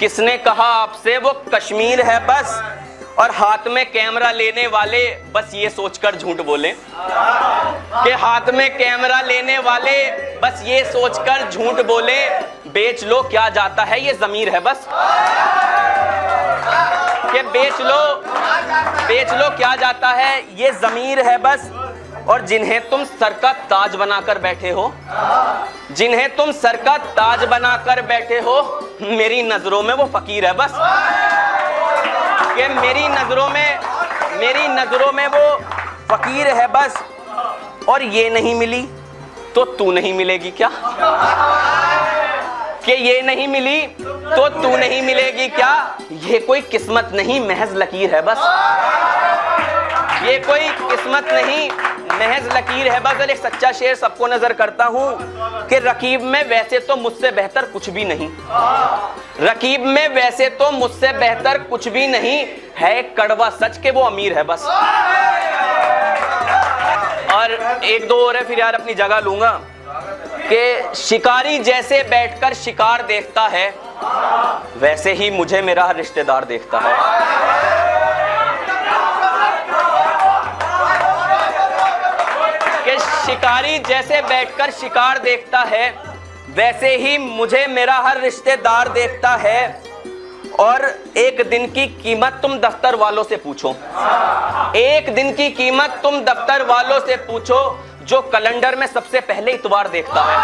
किसने कहा आपसे वो कश्मीर है बस। और हाथ में कैमरा लेने वाले बस ये सोचकर झूठ बोले। कि हाथ में कैमरा लेने वाले बस ये सोचकर झूठ बोले। बेच लो क्या जाता है ये ज़मीर है बस। कि बेच लो क्या जाता है ये ज़मीर है बस। और जिन्हें तुम सर का ताज बनाकर बैठे हो, जिन्हें तुम सर का ताज बनाकर बैठे हो, मेरी नजरों में वो फकीर है बस। कि मेरी नजरों में वो फकीर है बस। और ये नहीं मिली तो तू नहीं मिलेगी क्या। कि ये नहीं मिली तो तू नहीं मिलेगी क्या। ये कोई किस्मत नहीं महज लकीर है बस। ये कोई किस्मत नहीं महज लकीर है बस। और एक सच्चा शेर सबको नजर करता हूँ कि रकीब में वैसे तो मुझसे बेहतर कुछ भी नहीं। रकीब में वैसे तो मुझसे बेहतर कुछ भी नहीं है। कड़वा सच के वो अमीर है बस। और एक दो और है फिर यार अपनी जगह लूंगा। कि शिकारी जैसे बैठकर शिकार देखता है, वैसे ही मुझे मेरा हर रिश्तेदार देखता है। कि शिकारी जैसे बैठकर शिकार देखता है, वैसे ही मुझे मेरा हर रिश्तेदार देखता है। और एक दिन की कीमत तुम दफ्तर वालों से पूछो, एक दिन की कीमत तुम दफ्तर वालों से पूछो, जो कैलेंडर में सबसे पहले इतवार देखता है।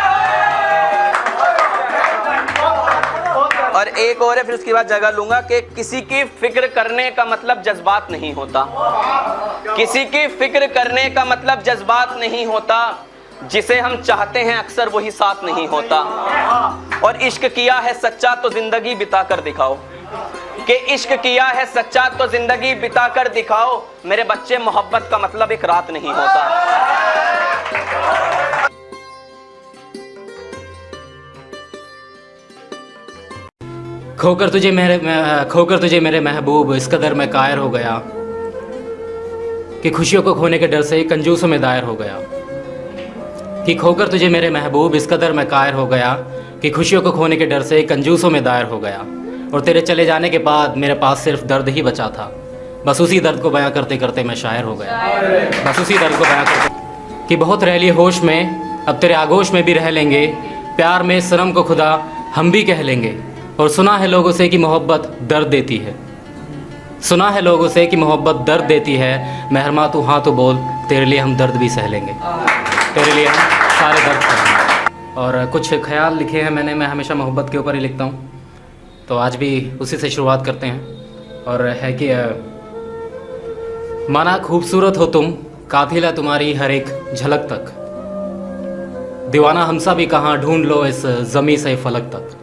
और एक और है, फिर उसके बाद जगह लूंगा, कि किसी की फिक्र करने का मतलब जज्बात नहीं होता, किसी की फिक्र करने का मतलब जज्बात नहीं होता, जिसे हम चाहते हैं अक्सर वही साथ नहीं होता। और इश्क किया है सच्चा तो जिंदगी बिता कर दिखाओ, कि इश्क किया है सच्चा तो जिंदगी बिता कर दिखाओ। मेरे बच्चे, मोहब्बत का मतलब एक रात नहीं होता। खोकर तुझे मेरे महबूब इस कदर मैं कायर हो गया कि खुशियों को खोने के डर से कंजूसों में दायर हो गया। कि खोकर तुझे मेरे महबूब इस कदर मैं कायर हो गया कि खुशियों को खोने के डर से कंजूसों में दायर हो गया। और तेरे चले जाने के बाद मेरे पास सिर्फ दर्द ही बचा था, बस उसी दर्द को बयां करते करते मैं शायर हो गया। बस उसी दर्द को बयां करते कि बहुत रह लिए होश में, अब तेरे आगोश में भी रह लेंगे, प्यार में सनम को खुदा हम भी कह लेंगे। और सुना है लोगों से कि मोहब्बत दर्द देती है, सुना है लोगों से कि मोहब्बत दर्द देती है। मेहरमा तू हाँ तो बोल, तेरे लिए हम दर्द भी सह लेंगे, तेरे लिए हम सारे दर्द सहेंगे। और कुछ ख्याल लिखे हैं मैंने, मैं हमेशा मोहब्बत के ऊपर ही लिखता हूँ, तो आज भी उसी से शुरुआत करते हैं। और है कि माना खूबसूरत हो तुम, कातिल है तुम्हारी हर एक झलक तक, दीवाना हमसा भी कहाँ ढूंढ लो इस ज़मी से फलक तक।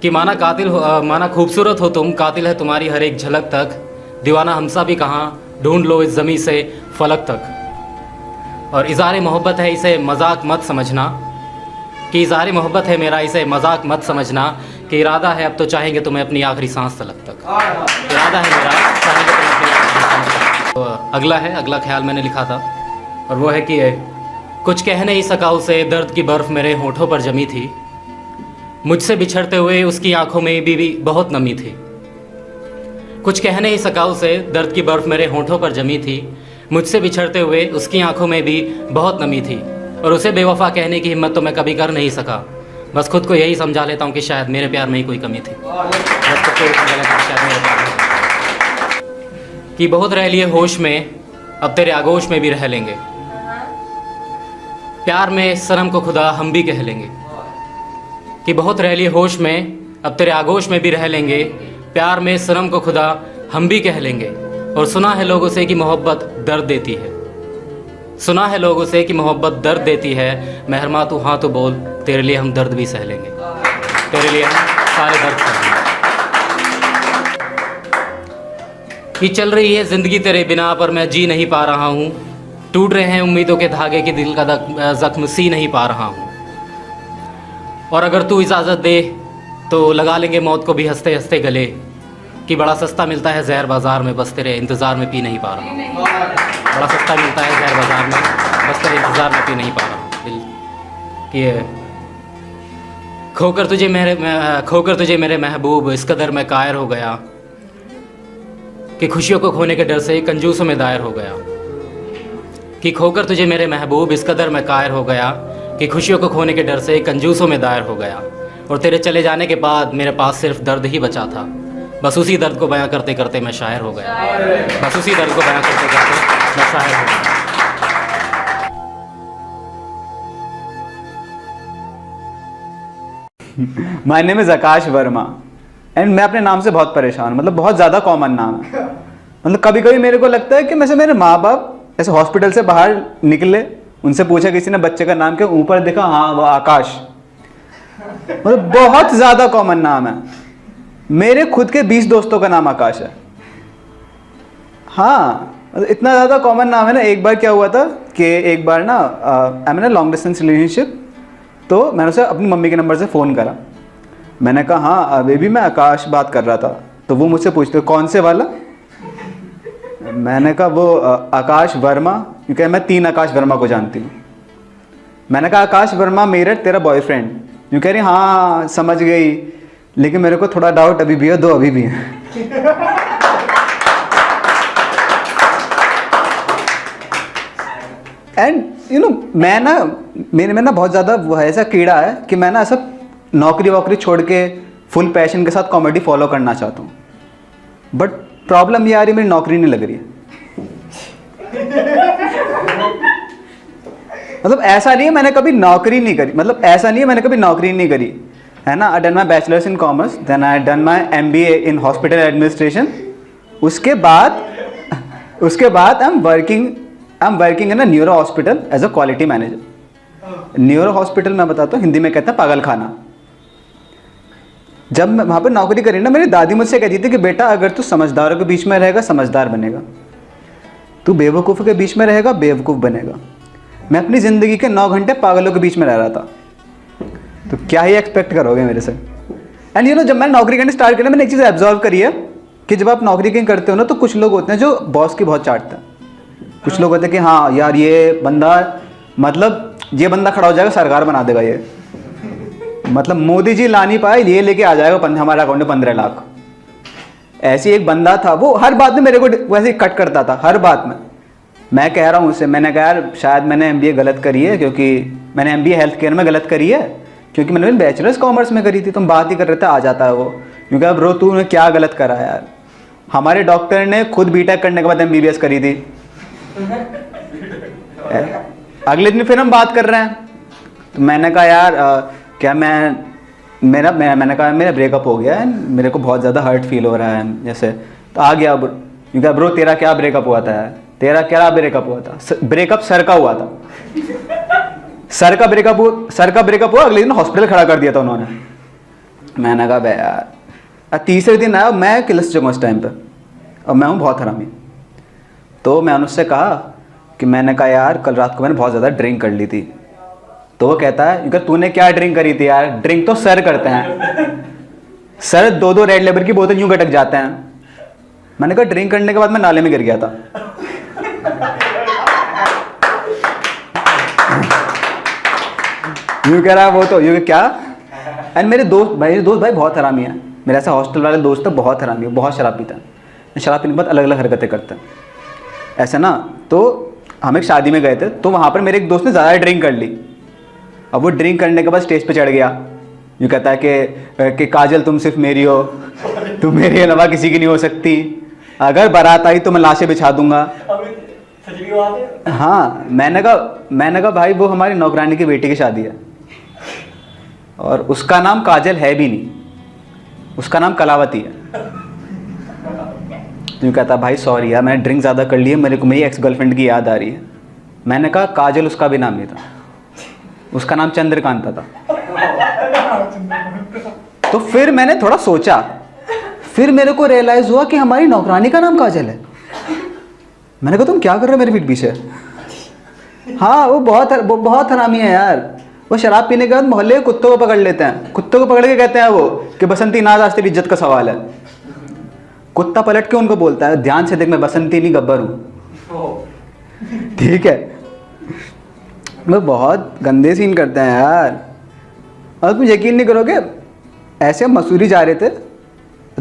कि माना खूबसूरत हो तुम, कातिल है तुम्हारी हर एक झलक तक, दीवाना हमसा भी कहाँ ढूंढ लो इस ज़मी से फलक तक। और इज़ारे मोहब्बत है इसे मजाक मत समझना, कि इज़ारे मोहब्बत है मेरा इसे मजाक मत समझना, कि इरादा है अब तो चाहेंगे तुम्हें अपनी आखिरी सांस तलक तक। इरादा है मेरा, चाहेंगे तुम्हें अपनी आखिरी सांस तलक। तो अगला ख्याल मैंने लिखा था, और वो है कि कुछ कह नहीं सका उसे, दर्द की बर्फ़ मेरे होठों पर जमी थी, मुझसे बिछड़ते हुए उसकी आंखों में भी बहुत नमी थी। कुछ कह नहीं सका उसे, दर्द की बर्फ़ मेरे होठों पर जमी थी, मुझसे बिछड़ते हुए उसकी आंखों में भी बहुत नमी थी। और उसे बेवफा कहने की हिम्मत तो मैं कभी कर नहीं सका, बस खुद को यही समझा लेता हूँ कि शायद मेरे प्यार में ही कोई कमी थी। बस खुद को यही समझा लेता हूँ कि शायद मेरे प्यार में। कि बहुत रह लिए होश में, अब तेरे आगोश में भी रह लेंगे, प्यार में सनम को खुदा हम भी कह लेंगे। कि बहुत रह लिए होश में, अब तेरे आगोश में भी रह लेंगे, प्यार में सनम को खुदा हम भी कह लेंगे। और सुना है लोगों से कि मोहब्बत दर्द देती है, सुना है लोगों से कि मोहब्बत दर्द देती है। मेहरमा तू हाँ तो बोल, तेरे लिए हम दर्द भी सह लेंगे, तेरे लिए हम सारे दर्द सहेंगे। कि चल रही है ज़िंदगी तेरे बिना पर मैं जी नहीं पा रहा हूँ, टूट रहे हैं उम्मीदों के धागे कि दिल का ज़ख्म सी नहीं पा रहा हूँ। और अगर तू इजाज़त दे तो लगा लेंगे मौत को भी हंसते हंसते गले, कि बड़ा सस्ता मिलता है जहर बाज़ार में, बस तेरे इंतज़ार में पी नहीं पा रहा हूँ। बड़ा सस्ता मिलता है जहर बाज़ार में, बस तेरे इंतज़ार में पी नहीं पा रहा हूँ। दिल कि खोकर तुझे मेरे महबूब इस कदर मैं कायर हो गया कि खुशियों को खोने के डर से कंजूसों में दायर हो गया। कि खोकर तुझे मेरे महबूब इस कदर मैं कायर हो गया कि खुशियों को खोने के डर से कंजूसों में दायर हो गया। और तेरे चले जाने के बाद मेरे पास सिर्फ दर्द ही बचा था, बस उसी दर्द को बयां करते करते मैं शायर हो गया। बस उसी दर्द को बयां करते करते मैं शायर हो गया। My name is Akash Verma and मैं अपने नाम से बहुत परेशान हूँ, मतलब बहुत ज़्यादा कॉमन नाम है। मतलब कभी कभी मेरे को लगता है कि वैसे मेरे माँ बाप ऐसे हॉस्पिटल से बाहर निकले, उनसे पूछा किसी ने बच्चे का नाम क्या, ऊपर देखा हाँ वो आकाश, मतलब बहुत ज़्यादा कॉमन नाम है। मेरे खुद के 20 दोस्तों का नाम आकाश है। हाँ मतलब इतना ज़्यादा कॉमन नाम है ना। एक बार क्या हुआ था कि एक बार ना I mean long distance relationship, तो मैंने उसे अपनी मम्मी के नंबर से फ़ोन करा। मैंने कहा हाँ बेबी मैं आकाश बात कर रहा था। तो वो मुझसे पूछते कौन से वाला। मैंने कहा वो आकाश वर्मा, क्योंकि मैं 3 आकाश वर्मा को जानती हूँ। मैंने कहा आकाश वर्मा मेरठ तेरा बॉयफ्रेंड। यूँ कह रही हाँ समझ गई, लेकिन मेरे को थोड़ा डाउट अभी भी है, 2 अभी भी हैं। एंड यू नो मैं ना, मेरे में ना बहुत ज़्यादा वो है, ऐसा कीड़ा है कि मैं ना ऐसा नौकरी वोकरी छोड़ के फुल पैशन के साथ कॉमेडी फॉलो करना चाहता हूँ। बट प्रॉब्लम ये आ रही मेरी नौकरी नहीं लग रही है। मतलब ऐसा नहीं है मैंने कभी नौकरी नहीं करी, मतलब ऐसा नहीं है मैंने कभी नौकरी नहीं करी, है ना। I done my bachelors in commerce, then I done my MBA in hospital administration. उसके बाद I am working in a neuro hospital as a quality manager. Neuro hospital मैं बताता हूँ, हिंदी में कहते हैं पागल खाना। जब मैं वहाँ पर नौकरी करी ना, मेरी दादी मुझसे कहती थी कि बेटा अगर तू समझदारों के बीच में रहेगा समझदार बनेगा, तू बेवकूफ़ों के बीच में रहेगा बेवकूफ़ बनेगा। मैं अपनी ज़िंदगी के 9 घंटे पागलों के बीच में रह रहा था, तो क्या ही एक्सपेक्ट करोगे मेरे से। एंड यू नो जब मैंने नौकरी करनी स्टार्ट करी, मैंने एक चीज़ ऑब्जर्व करी है कि जब आप नौकरी कहीं करते हो ना, तो कुछ लोग होते हैं जो बॉस की बहुत चाटते हैं। कुछ लोग होते हैं कि हाँ यार ये बंदा, मतलब ये बंदा खड़ा हो जाएगा सरकार बना देगा, ये मतलब मोदी जी ला नहीं पाए ये लेके आ जाएगा हमारे अकाउंट में 15 लाख। ऐसी एक बंदा था, वो हर बात में मेरे को वैसे ही कट करता था, हर बात में। मैं कह रहा हूँ उससे, मैंने कहा यार शायद मैंने MBA गलत करी है, क्योंकि मैंने MBA हेल्थ केयर में गलत करी है, क्योंकि मैंने बैचलर्स कॉमर्स में करी थी। तुम बात ही कर रहे थे, आ जाता है वो, क्योंकि अब रो तूने क्या गलत करा यार। हमारे डॉक्टर ने खुद BTech करने के बाद MBBS करी थी। अगले दिन फिर हम बात कर रहे हैं, तो मैंने कहा यार क्या मैंने कहा मेरा ब्रेकअप हो गया है, मेरे को बहुत ज़्यादा हर्ट फील हो रहा है जैसे। तो आ गया क्योंकि ब्रो तेरा क्या ब्रेकअप हुआ था यार, तेरा क्या ब्रेकअप हुआ था? ब्रेकअप सर का हुआ था। सर का ब्रेकअप हुआ, अगले दिन हॉस्पिटल खड़ा कर दिया था उन्होंने। मैंने कहा भाई यार, तीसरे दिन आया, मैं किलस चुका उस टाइम पे, और मैं हूँ बहुत हरामी। तो मैंने उससे कहा कि मैंने कहा यार कल रात को मैंने बहुत ज़्यादा ड्रिंक कर ली थी। तो वो कहता है क्योंकि तूने क्या ड्रिंक करी थी यार? ड्रिंक तो सर करते हैं, सर 2-2 रेड लेबर की बोतल यूं गटक जाते हैं। मैंने कहा ड्रिंक करने के बाद मैं नाले में गिर गया था। यूं कह रहा है वो, तो यूं क्या। एंड मेरे दोस्त भाई बहुत हरामी है। मेरे ऐसा हॉस्टल वाले दोस्त तो बहुत हरामी है, बहुत शराब पीता है। शराब पीने के बाद अलग अलग हरकतें करते हैं ऐसा ना। तो हम एक शादी में गए थे, तो वहाँ पर मेरे एक दोस्त ने ज़्यादा ड्रिंक कर ली। अब वो ड्रिंक करने के बाद स्टेज पे चढ़ गया, यूँ कहता है कि काजल तुम सिर्फ मेरी हो, तुम मेरे अलावा किसी की नहीं हो सकती, अगर बारात आई तो मैं लाशें बिछा दूंगा। हाँ, मैंने कहा भाई वो हमारी नौकरानी की बेटी की शादी है, और उसका नाम काजल है भी नहीं, उसका नाम कलावती है। तो यूँ कहता भाई सॉरी यार मैंने ड्रिंक ज़्यादा कर ली है, मेरे को मेरी एक्स गर्लफ्रेंड की याद आ रही है। मैंने कहा काजल उसका भी नाम नहीं था, उसका नाम चंद्रकांता था। तो फिर मैंने थोड़ा सोचा, फिर मेरे को रियलाइज़ हुआ कि हमारी नौकरानी का नाम काजल है। मैंने कहा तुम क्या कर रहे हो मेरे पीठ पीछे? हाँ वो बहुत हरामी है यार। वो शराब पीने के बाद मोहल्ले के कुत्तों को पकड़ लेते हैं, कुत्तों को पकड़ के कहते हैं वो कि बसंती नाज आज तेरी इज्जत का सवाल है। कुत्ता पलट के उनको बोलता है ध्यान से देख मैं बसंती नहीं गब्बर हूँ, ठीक है। वो बहुत गंदे सीन करते हैं यार। और तुम यकीन नहीं करोगे, ऐसे हम मसूरी जा रहे थे,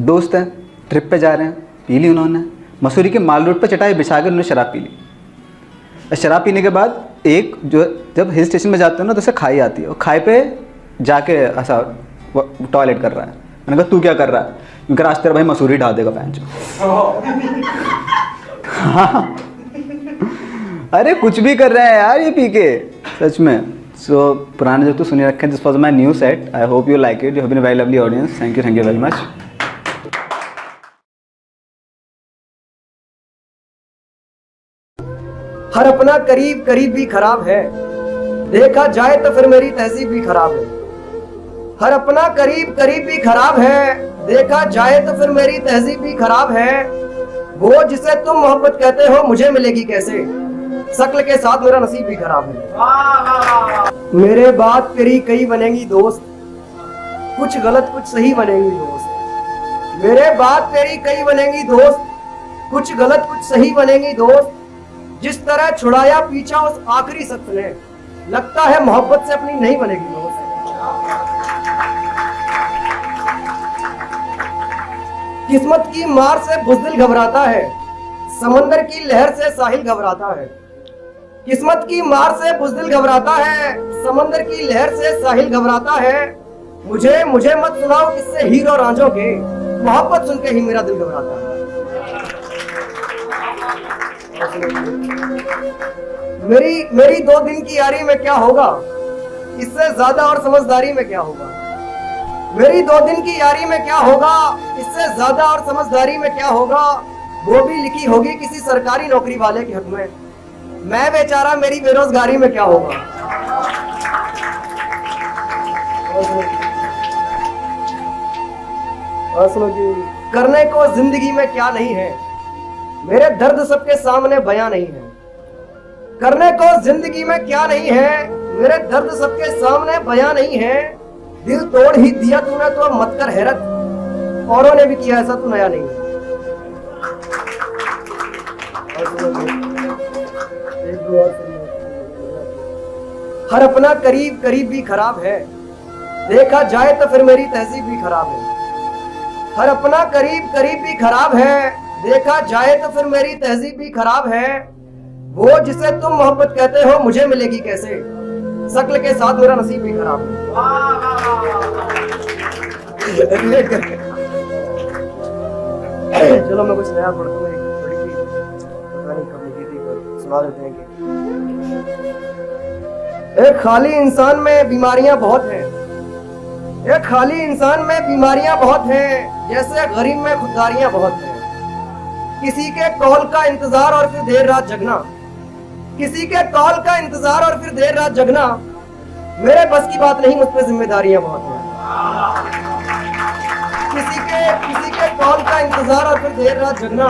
दोस्त हैं ट्रिप पे जा रहे हैं, पी ली उन्होंने मसूरी के माल रोड पर चटाई बिछा कर उन्होंने शराब पी ली। शराब पीने के बाद एक जो जब हिल स्टेशन में जाते हो ना तो उसे खाई आती है, और खाई पे जाके ऐसा टॉयलेट कर रहा है। मैंने कहा तू क्या कर रहा है? क्योंकि आज तेरा भाई मसूरी ढा देगा पैंच। हाँ अरे कुछ भी कर रहे हैं यार ये पी के, सच में। सो पुराने जो तो सुनी रखे, this was my new set, I hope you like it, you have been a very lovely audience, thank you very much. हर अपना करीब करीब भी खराब है, देखा जाए तो फिर मेरी तहजीब भी खराब है। हर अपना करीब करीब भी खराब है, देखा जाए तो फिर मेरी तहजीब भी खराब है। वो जिसे तुम मोहब्बत कहते हो मुझे मिलेगी कैसे, शक्ल के साथ मेरा नसीब भी खराब है। मेरे बाद तेरी कई बनेंगी दोस्त, कुछ गलत कुछ सही बनेंगी दोस्त। मेरे बाद तेरी कई बनेंगी दोस्त, कुछ गलत कुछ सही बनेंगी दोस्त। जिस तरह छुड़ाया पीछा उस आखिरी शख्स ने, लगता है मोहब्बत से अपनी नहीं बनेगी दोस्त। किस्मत की मार से बुज़दिल घबराता है, समंदर की लहर से साहिल घबराता है। किस्मत की मार से बुज़दिल घबराता है, समंदर की लहर से साहिल घबराता है। मुझे मुझे मत सुनाओ किससे हीर और रांझों के, मोहब्बत सुन के ही मेरा दिल घबराता है। मेरी 2 दिन की यारी में क्या होगा, इससे ज्यादा और समझदारी में क्या होगा। मेरी 2 दिन की यारी में क्या होगा, इससे ज्यादा और समझदारी में क्या होगा। वो भी लिखी होगी किसी सरकारी नौकरी वाले के हक में, मैं बेचारा मेरी बेरोजगारी में क्या होगा। करने को जिंदगी में क्या नहीं है, मेरे दर्द सबके सामने बयां नहीं है। करने को जिंदगी में क्या नहीं है, मेरे दर्द सबके सामने बयां नहीं है। दिल तोड़ ही दिया तूने तो मत कर हैरत, औरों ने भी किया ऐसा तू नया नहीं है। हर अपना करीब करीब भी खराब है, देखा जाए तो फिर मेरी तहजीब भी खराब है। हर अपना करीब करीब भी खराब है, देखा जाए तो फिर मेरी तहजीब भी खराब है। वो जिसे तुम मोहब्बत कहते हो मुझे मिलेगी कैसे, शक्ल के साथ मेरा नसीब भी खराब है। चलो मैं कुछ नया पढ़ता हूँ, एक थोड़ी सी पता नहीं कब लिखी थी पर सुना देते हैं कि एक खाली इंसान में बीमारियां बहुत हैं, एक खाली इंसान में बीमारियां बहुत हैं, जैसे गरीब में खुददारियां बहुत हैं। किसी के कॉल का इंतजार और फिर देर रात जगना, किसी के कॉल का इंतजार और फिर देर रात जगना, मेरे बस की बात नहीं, मुझ पे जिम्मेदारियां बहुत हैं। किसी के कॉल का इंतजार और फिर देर रात जगना,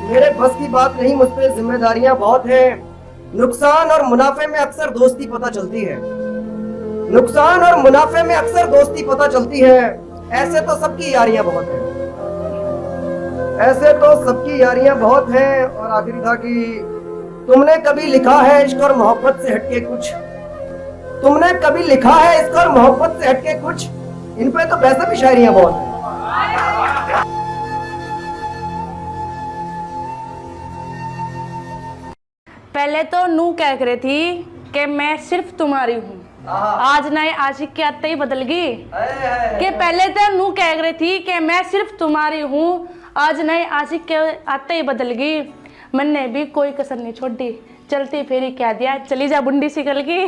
मेरे बस की बात नहीं, मुझ पे जिम्मेदारियां बहुत हैं। नुकसान और मुनाफे में अक्सर दोस्ती पता चलती है, नुकसान और मुनाफे में अक्सर दोस्ती पता चलती है। ऐसे तो सबकी यारियां बहुत हैं, ऐसे तो सबकी यारियां बहुत हैं। और आखिरी था कि तुमने कभी लिखा है इश्क और मोहब्बत से हटके कुछ, तुमने कभी लिखा है इश्क और मोहब्बत से हटके कुछ, इन पे तो वैसे भी शायरियां बहुत हैं। पहले तो नू कह रही थी कि मैं सिर्फ तुम्हारी हूँ, आज नए आशिक के आते ही बदल गई। कि पहले तो नू कह रही थी कि मैं सिर्फ तुम्हारी हूँ, आज नए आशिक के आते ही बदल गई। मैंने भी कोई कसर नहीं छोड़ी, चलती फेरी कह दिया चली जा बुंडी सी गल की।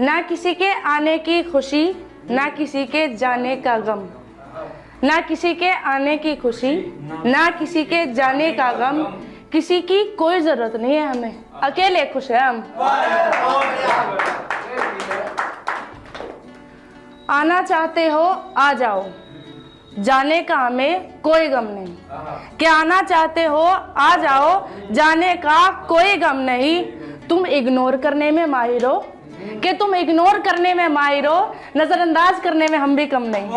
ना किसी के आने की खुशी, ना किसी के जाने का गम, ना किसी के आने की खुशी, ना किसी के जाने का गम। किसी की कोई जरूरत नहीं है हमें, अकेले खुश है हम। आना चाहते हो आ जाओ, जाने का हमें कोई गम नहीं। क्या आना चाहते हो आ जाओ, जाने का कोई गम नहीं। तुम इग्नोर करने में माहिर हो, कि तुम इग्नोर करने में माहिर हो, नजरअंदाज करने में हम भी कम नहीं।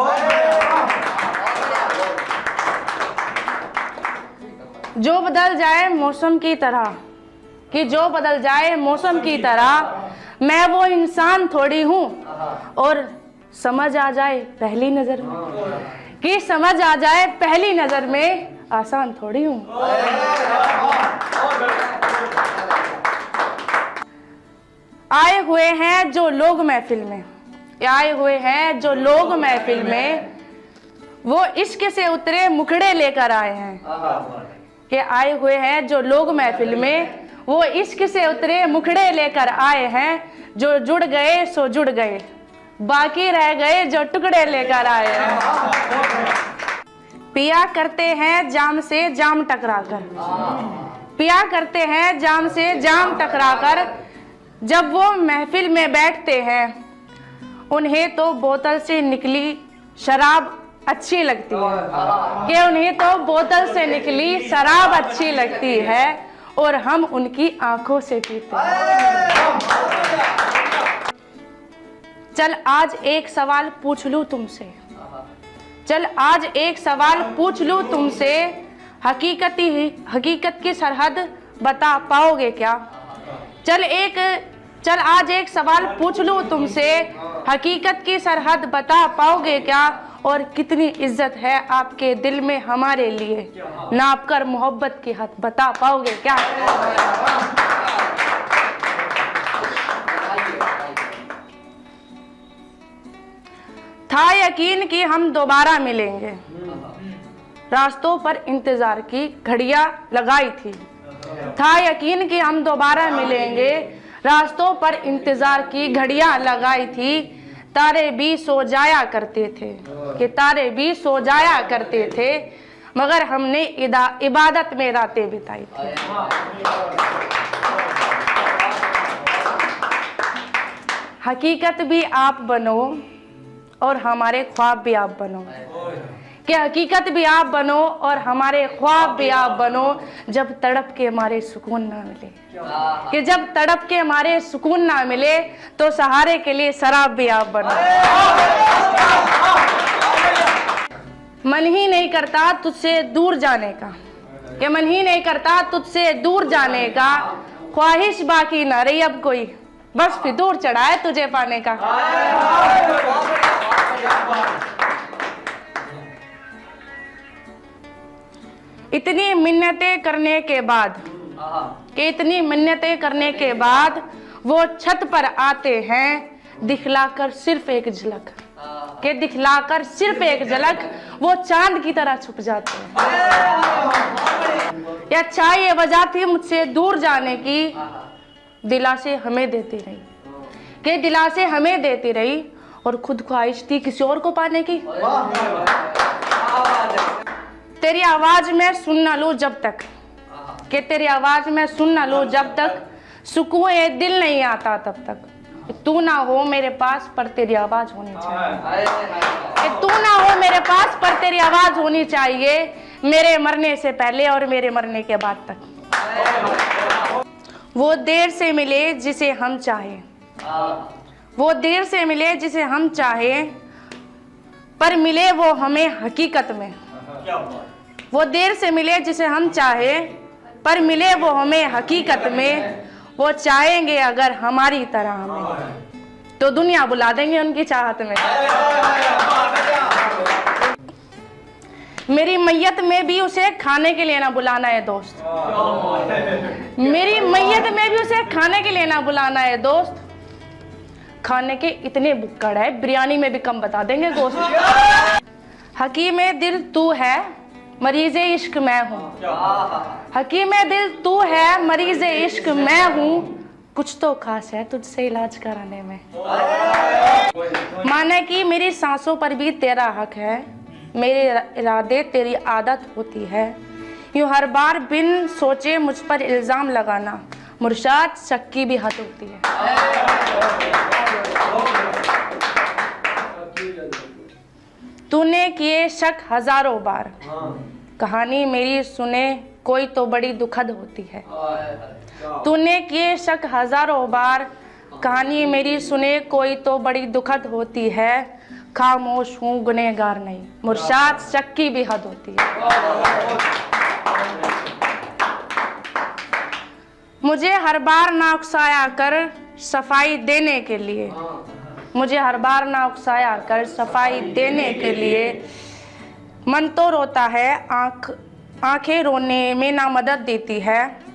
जो बदल जाए मौसम की तरह, कि जो बदल जाए मौसम की तरह, मैं वो इंसान थोड़ी हूँ। और समझ आ जाए पहली नजर में, कि समझ आ जाए पहली नजर में, आसान थोड़ी हूँ। आए हुए हैं जो लोग महफिल में, आए हुए हैं जो लोग महफिल में, वो इश्क से उतरे मुखड़े लेकर आए हैं। कि आए हुए हैं जो लोग महफिल में, वो इश्क से उतरे मुखड़े लेकर आए हैं। जो जुड़ गए सो जुड़ गए, बाकी रह गए जो टुकड़े लेकर आए हैं। पिया करते हैं जाम से जाम टकराकर, पिया करते हैं जाम से जाम टकराकर। जब वो महफिल में बैठते हैं, उन्हें तो बोतल से निकली शराब अच्छी लगती है। कि उन्हें तो बोतल से निकली शराब अच्छी लगती है, और हम उनकी आंखों से पीते हैं। चल आज एक सवाल पूछ लूं तुमसे, चल आज एक सवाल पूछ लूं तुमसे, हकीकत की सरहद बता पाओगे क्या? चल आज एक सवाल पूछ लूं तुमसे, हकीकत की सरहद बता पाओगे क्या? और कितनी इज्जत है आपके दिल में हमारे लिए, नाप कर मोहब्बत की हद बता पाओगे क्या? था यकीन कि हम दोबारा मिलेंगे, रास्तों पर इंतजार की घड़ियां लगाई थी। था यकीन कि हम दोबारा मिलेंगे, रास्तों पर इंतजार की घड़ियां लगाई थी। तारे भी सो जाया करते थे कि तारे भी सो जाया करते थे, मगर हमने इबादत में रातें बिताई थी। हकीकत भी आप बनो और हमारे ख्वाब भी आप बनो, कि हकीकत भी आप बनो और हमारे ख्वाब भी आप बनो। जब तड़प के मारे सुकून ना मिले, कि जब तड़प के मारे सुकून ना मिले तो सहारे के लिए शराब भी आप बनो। मन ही नहीं करता तुझसे दूर जाने का, कि मन ही नहीं करता तुझसे दूर जाने का। ख्वाहिश बाकी ना रही अब कोई, बस फितूर चढ़ा है तुझे पाने का। इतनी मिन्नतें करने के बाद, कि इतनी मिन्नतें करने के बाद वो छत पर आते हैं, दिखलाकर सिर्फ एक झलक, कि दिखलाकर सिर्फ एक झलक वो चांद की तरह छुप जाते हैं। या अच्छा ये वजह थी मुझसे दूर जाने की, दिलासे हमें देती रही, कि दिलासे हमें देती रही और खुद ख्वाहिश थी किसी और को पाने की। तेरी आवाज में सुन ना लूं जब तक, कि तेरी आवाज में सुन ना लूं जब तक, सुकून ये दिल नहीं आता तब तक। तू ना हो मेरे पास पर तेरी आवाज होनी चाहिए, कि तू ना हो मेरे पास पर तेरी आवाज होनी चाहिए, मेरे मरने से पहले और मेरे मरने के बाद तक। वो देर से मिले जिसे हम चाहे, वो देर से मिले जिसे हम चाहे, पर मिले वो हमें हकीकत में। वो देर से मिले जिसे हम चाहे, पर मिले वो हमें हकीकत में। वो चाहेंगे अगर हमारी तरह हमें, तो दुनिया बुला देंगे उनकी चाहत में। मेरी मैयत में भी उसे खाने के लिए ना बुलाना है दोस्त, मेरी मैयत में भी उसे खाने के लिए ना बुलाना है दोस्त। खाने के इतने बुक्कड़ है, बिरयानी में भी कम बता देंगे दोस्त। हकीमे दिल तू है, मरीज़े इश्क मैं हूँ। हकीमे दिल तू है, मरीज़े इश्क मैं हूँ। कुछ तो खास है तुझसे इलाज कराने में। माने कि मेरी सांसों पर भी तेरा हक है, मेरे इरादे तेरी आदत होती है। यूँ हर बार बिन सोचे मुझ पर इल्ज़ाम लगाना, मुर्शाद शक की भी हद होती है। तूने किए शक हजारों बार, कहानी मेरी सुने कोई तो बड़ी दुखद होती है। तूने किए शक हजारों बार, कहानी मेरी सुने कोई तो बड़ी दुखद होती है। खामोश हूँ गुनहगार नहीं, मुर्शाद शक की भी हद होती है। मुझे हर बार ना उकसाया कर सफाई देने के लिए, मुझे हर बार ना उकसाया कर सफाई देने के लिए। मन तो रोता है, आंखें रोने में ना मदद देती है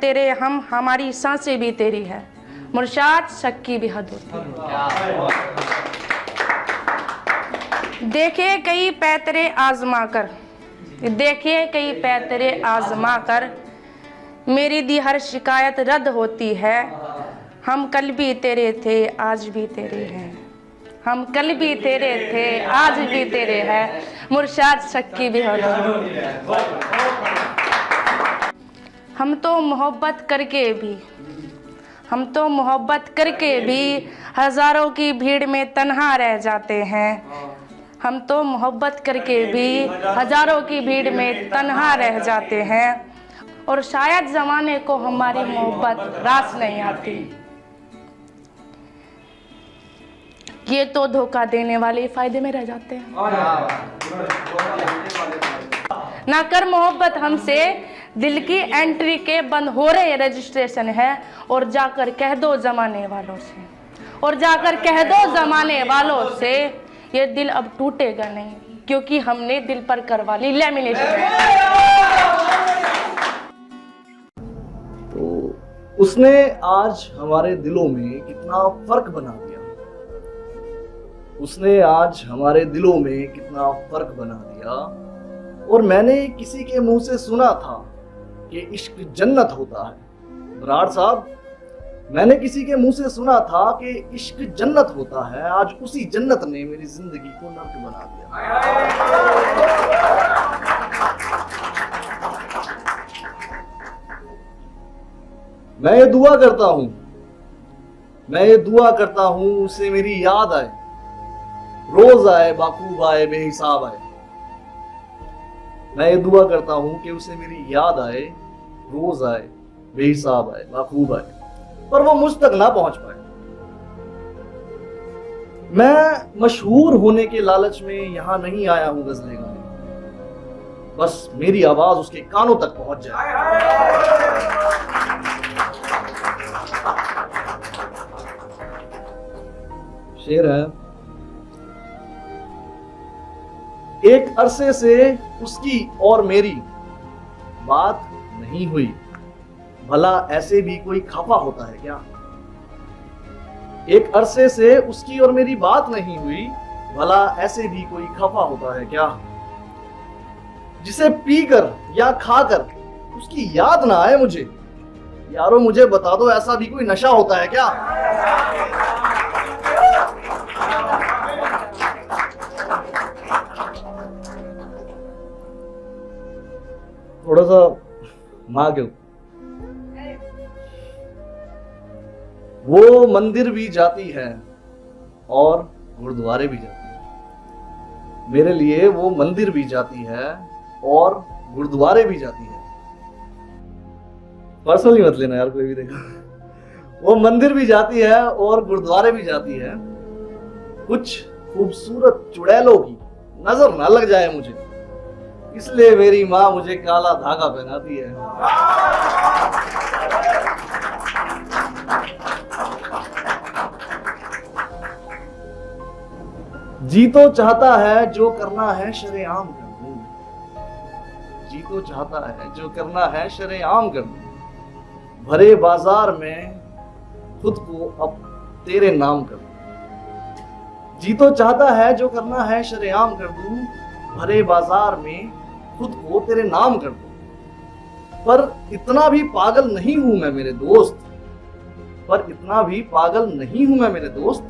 तेरे हम, हमारी सांसें भी तेरी है। मुर्शाद शक की भी हद होती है। देखे कई पैतरे आजमा कर, देखे कई पैतरे आजमा कर, मेरी दी हर शिकायत रद्द होती है। हम कल भी तेरे थे आज भी तेरे हैं, हम कल भी तेरे थे आज भी तेरे हैं। मुर्शाद शक की भी हद होती है। हम तो मोहब्बत करके भी, हम तो मोहब्बत करके भी हजारों की भीड़ में तन्हा रह जाते हैं। हम तो मोहब्बत करके भी हजारों की भीड़ में तन्हा रह जाते हैं। और शायद ज़माने को हमारी मोहब्बत रास नहीं आती। ये तो धोखा देने वाले फायदे में रह जाते हैं। ना कर मोहब्बत हमसे, दिल की एंट्री के बंद हो रहे रजिस्ट्रेशन है। और जाकर कह दो जमाने वालों से, और जाकर कह दो जमाने वालों से, ये दिल अब टूटेगा नहीं, क्योंकि हमने दिल पर करवा ली लैमिनेशन। तो उसने आज हमारे दिलों में कितना फर्क बना दिया, उसने आज हमारे दिलों में कितना फर्क बना दिया। और मैंने किसी के मुंह से सुना था कि इश्क जन्नत होता है। बराड़ साहब, मैंने किसी के मुंह से सुना था कि इश्क जन्नत होता है। आज उसी जन्नत ने मेरी जिंदगी को नर्क बना दिया। मैं ये दुआ करता हूं, मैं ये दुआ करता हूं उसे मेरी याद आए, रोज आए, बाखूब आए, बेहिसाब आए। मैं ये दुआ करता हूं कि उसे मेरी याद आए, रोज आए, बेहिसाब आए, बाखूब आए, पर वो मुझ तक ना पहुंच पाए। मैं मशहूर होने के लालच में यहां नहीं आया हूं गजलें गाने, बस मेरी आवाज उसके कानों तक पहुंच जाए। शेर है, एक अरसे से उसकी और मेरी बात नहीं हुई, भला ऐसे भी कोई खफा होता है क्या? एक अरसे से उसकी और मेरी बात नहीं हुई, भला ऐसे भी कोई खफा होता है क्या? जिसे पीकर या खाकर उसकी याद ना आए मुझे, यारो मुझे बता दो ऐसा भी कोई नशा होता है क्या? थोड़ा सा मां क्यों? वो मंदिर भी जाती है और गुरुद्वारे भी जाती है। मेरे लिए वो मंदिर भी जाती है और गुरुद्वारे भी जाती है। पर्सनली मत लेना यार कोई भी देखो। वो मंदिर भी जाती है और गुरुद्वारे भी जाती है। कुछ खूबसूरत चुड़ैलों की नजर ना लग जाए मुझे, इसलिए मेरी माँ मुझे काला धागा पहनाती है। जी तो चाहता है जो करना है शरेआम कर दूं, जी तो चाहता है जो करना है शरेआम कर दूं, भरे बाजार में खुद को अब तेरे नाम कर दूं। जी तो चाहता है जो करना है शरेआम कर दूं, भरे बाजार में खुद को तेरे नाम कर दूं। पर इतना भी पागल नहीं हूं मैं मेरे दोस्त, पर इतना भी पागल नहीं हूं मैं मेरे दोस्त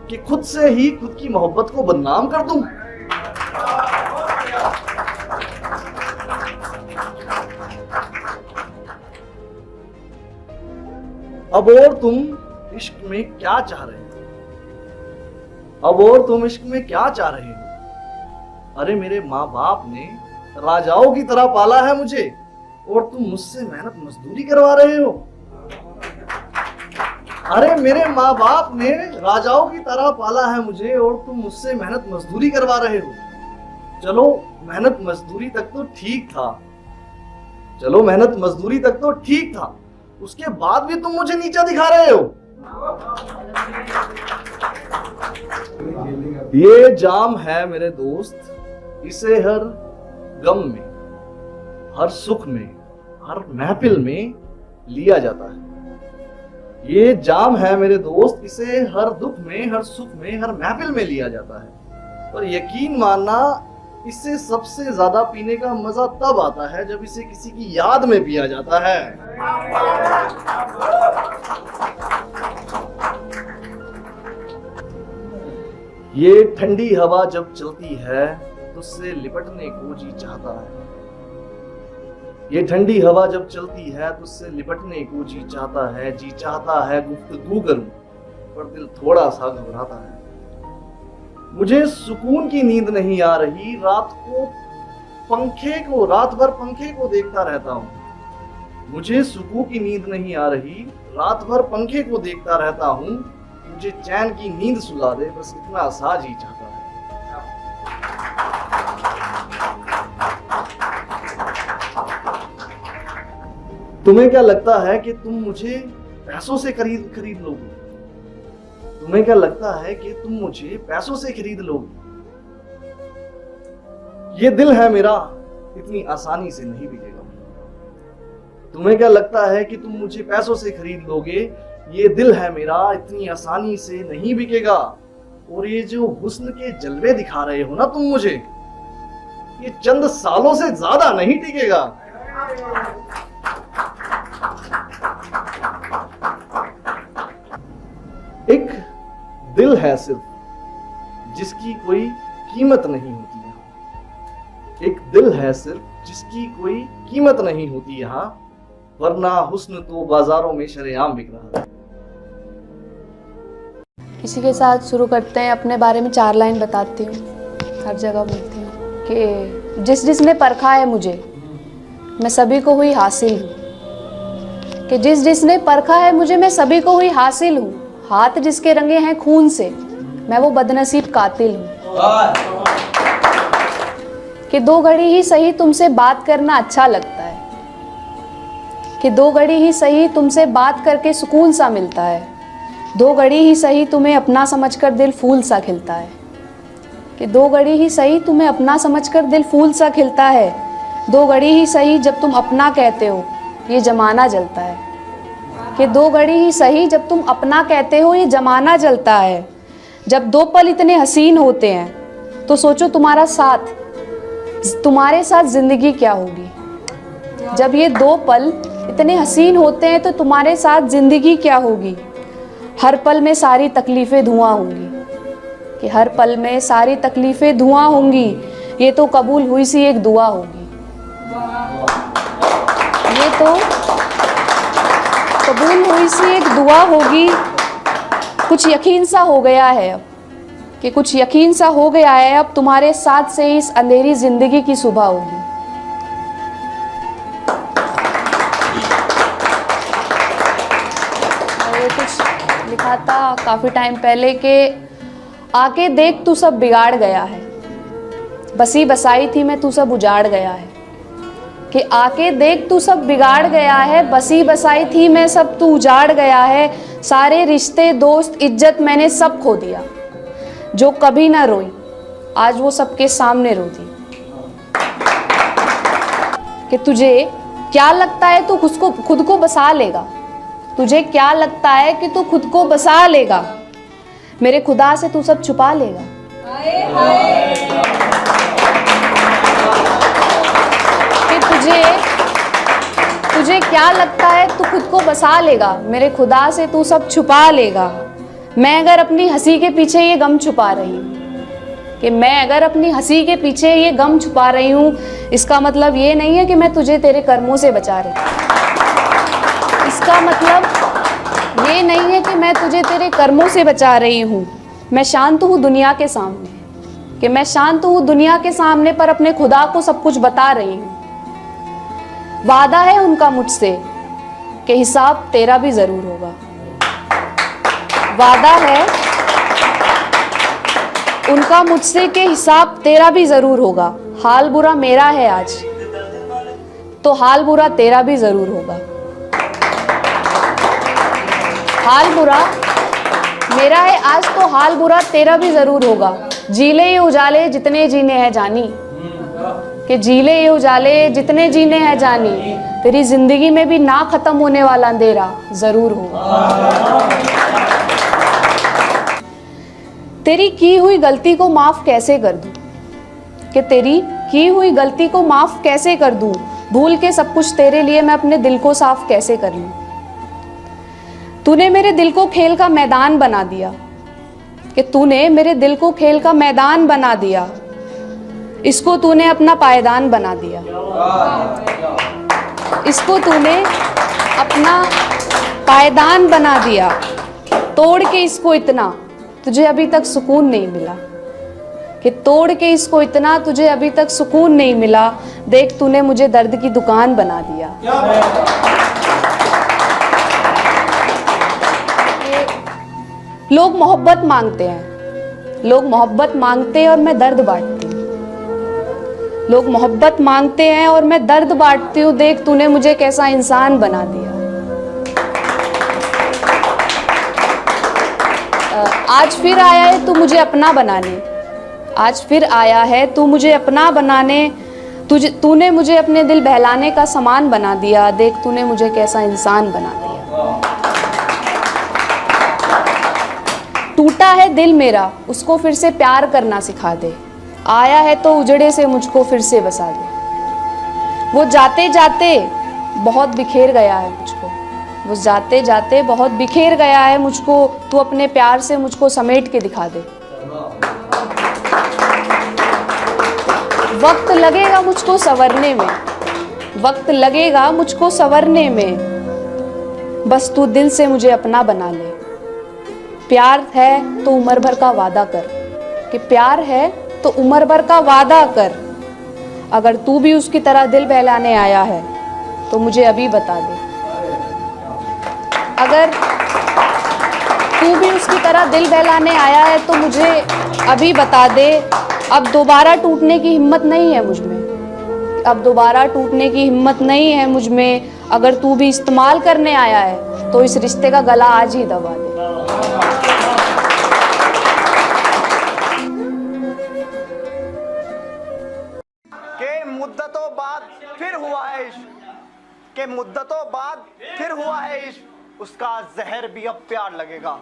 कि खुद से ही खुद की मोहब्बत को बदनाम कर दूं। अब और तुम इश्क में क्या चाह रहे हो? अब और तुम इश्क में क्या चाह रहे हो? अरे मेरे माँ बाप ने राजाओं की तरह पाला है मुझे, और तुम मुझसे मेहनत मजदूरी करवा रहे हो। अरे मेरे माँ बाप ने राजाओं की तरह पाला है मुझे, और तुम मुझसे मेहनत मजदूरी करवा रहे हो। चलो मेहनत मजदूरी तक तो ठीक था, चलो मेहनत मजदूरी तक तो ठीक था, उसके बाद भी तुम मुझे नीचा दिखा रहे हो। ये जाम है मेरे दोस्त, इसे हर गम में, हर सुख में, हर महफिल में लिया जाता है। ये जाम है मेरे दोस्त, इसे हर दुख में, हर सुख में, हर महफिल में लिया जाता है। और यकीन मानना, इससे सबसे ज्यादा पीने का मजा तब आता है जब इसे किसी की याद में पिया जाता है। ये ठंडी हवा जब चलती है तो उससे लिपटने को जी चाहता है। ये ठंडी हवा जब चलती है तो उससे लिपटने को जी चाहता है। जी चाहता है गुफ्तगू करूं, पर दिल थोड़ा सा घबराता है। मुझे सुकून की नींद नहीं आ रही, रात भर पंखे को देखता रहता हूं। मुझे सुकून की नींद नहीं आ रही, रात भर पंखे को देखता रहता हूं। मुझे चैन की नींद सुला दे, बस इतना सा जी चाहता है। तुम्हें क्या लगता है कि तुम मुझे पैसों से खरीद लोगे? तुम्हें क्या लगता है कि तुम मुझे पैसों से खरीद लोगे? ये दिल है मेरा इतनी आसानी से नहीं बिकेगा। तुम्हें क्या लगता है कि तुम मुझे पैसों से खरीद लोगे? ये दिल है मेरा इतनी आसानी से नहीं बिकेगा। और ये जो हुस्न के जलवे दिखा रहे हो ना तुम मुझे, ये चंद सालों से ज्यादा नहीं टिकेगा। एक दिल है सिर्फ जिसकी कोई कीमत नहीं होती यहाँ। एक दिल है सिर्फ जिसकी कोई कीमत नहीं होती यहाँ, वरना हुस्न तो बाजारों में शरेआम बिक रहा है। किसी के साथ शुरू करते हैं, अपने बारे में 4 लाइन बताती हूँ, हर जगह बोलती हूँ कि जिसने परखा है मुझे, मैं सभी को हुई हासिल हूँ। कि जिसने परखा है मुझे, मैं सभी को हुई हासिल हूँ। हाथ जिसके रंगे हैं खून से, मैं वो बदनसीब कातिल हूँ। कि 2 घड़ी ही सही तुमसे बात करना अच्छा लगता है। कि 2 घड़ी ही सही तुमसे बात करके सुकून सा मिलता है। 2 घड़ी ही सही तुम्हें अपना समझकर दिल फूल सा खिलता है। कि 2 घड़ी ही सही तुम्हें अपना समझकर दिल फूल सा खिलता है। 2 घड़ी ही सही जब तुम अपना कहते हो ये जमाना जलता है। कि 2 घड़ी ही सही जब तुम अपना कहते हो ये जमाना जलता है। जब 2 पल इतने हसीन होते हैं तो सोचो तुम्हारे साथ जिंदगी क्या होगी। जब ये 2 पल इतने हसीन होते हैं तो तुम्हारे साथ जिंदगी क्या होगी। हर पल में सारी तकलीफ़ें धुआं होंगी। कि हर पल में सारी तकलीफ़ें धुआं होंगी, ये तो कबूल हुई सी एक दुआ होगी। ये तो कबूल हुई सी एक दुआ होगी। कुछ यकीन सा हो गया है अब, कि कुछ यकीन सा हो गया है अब, तुम्हारे साथ से इस अंधेरी ज़िंदगी की सुबह होगी। ये कुछ लिखा था काफ़ी टाइम पहले कि आके देख तू सब बिगाड़ गया है, बसी बसाई थी मैं तू सब उजाड़ गया है। कि आके देख तू सब बिगाड़ गया है, बसी बसाई थी मैं सब तू उजाड़ गया है। सारे रिश्ते दोस्त इज्जत मैंने सब खो दिया। जो कभी ना रोई आज वो सबके सामने रोती। कि तुझे क्या लगता है तू खुद को बसा लेगा। तुझे क्या लगता है कि तू खुद को बसा लेगा। मेरे खुदा से तू सब छुपा लेगा। कि तुझे क्या लगता है तू खुद को बसा लेगा। मेरे खुदा से तू सब छुपा लेगा। मैं अगर अपनी हंसी के पीछे ये गम छुपा रही हूँ, कि मैं अगर अपनी हंसी के पीछे ये गम छुपा रही हूँ, इसका मतलब ये नहीं है कि मैं तुझे तेरे कर्मों से बचा रही हूँ। इसका मतलब ये नहीं है कि मैं तुझे तेरे कर्मों से बचा रही हूँ। मैं शांत हूँ दुनिया के सामने, कि मैं शांत हूँ दुनिया के सामने, पर अपने खुदा को सब कुछ बता रही हूँ। वादा है उनका मुझसे कि हिसाब तेरा भी ज़रूर होगा। वादा है उनका मुझसे कि हिसाब तेरा भी ज़रूर होगा। हाल बुरा मेरा है आज तो हाल बुरा तेरा भी ज़रूर होगा। हाल बुरा मेरा है आज तो हाल बुरा तेरा भी ज़रूर होगा। जीले ये उजाले जितने जीने हैं जानी, कि जीले ये उजाले जितने जीने हैं जानी, तेरी ज़िंदगी में भी ना ख़त्म होने वाला अंधेरा ज़रूर होगा। तेरी की हुई गलती को माफ़ कैसे कर दूँ, कि तेरी की हुई गलती को माफ़ कैसे कर दूँ। भूल के सब कुछ तेरे लिए मैं अपने दिल को साफ कैसे कर लूँ। तूने मेरे दिल को खेल का मैदान बना दिया, कि तूने मेरे दिल को खेल का मैदान बना दिया। इसको तूने अपना पायदान बना दिया। इसको तूने अपना पायदान बना दिया। तोड़ के इसको इतना तुझे अभी तक सुकून नहीं मिला, कि तोड़ के इसको इतना तुझे अभी तक सुकून नहीं मिला। देख तूने मुझे दर्द की दुकान बना दिया। लोग मोहब्बत मांगते हैं, लोग मोहब्बत मांगते हैं और मैं दर्द बांटती हूँ। लोग मोहब्बत मांगते हैं और मैं दर्द बांटती हूँ, देख तूने मुझे कैसा इंसान बना दिया। आज फिर आया है तू मुझे अपना बनाने, आज फिर आया है तू मुझे अपना बनाने, तूने मुझे अपने दिल बहलाने का सामान बना दिया, देख तूने मुझे कैसा इंसान बना दिया। टूटा है दिल मेरा, उसको फिर से प्यार करना सिखा दे, आया है तो उजड़े से मुझको फिर से बसा दे। वो जाते जाते बहुत बिखेर गया है मुझको, वो जाते जाते बहुत बिखेर गया है मुझको, तू अपने प्यार से मुझको समेट के दिखा दे। वक्त लगेगा मुझको संवरने में, वक्त लगेगा मुझको संवरने में, बस तू दिल से मुझे अपना बना ले। प्यार है तो उम्र भर का वादा कर, कि प्यार है तो उम्र भर का वादा कर। अगर तू भी उसकी तरह दिल बहलाने आया है तो मुझे अभी बता दे। अगर तू भी उसकी तरह दिल बहलाने आया है तो मुझे अभी बता दे। अब दोबारा टूटने की हिम्मत नहीं है मुझ में, अब दोबारा टूटने की हिम्मत नहीं है मुझ में। अगर तू भी इस्तेमाल करने आया है तो इस रिश्ते का गला आज ही दबा दे। के मुद्दतों बाद फिर हुआ है इश्क, के मुद्दतों बाद फिर हुआ है इश्क, उसका जहर भी अब प्यार लगेगा।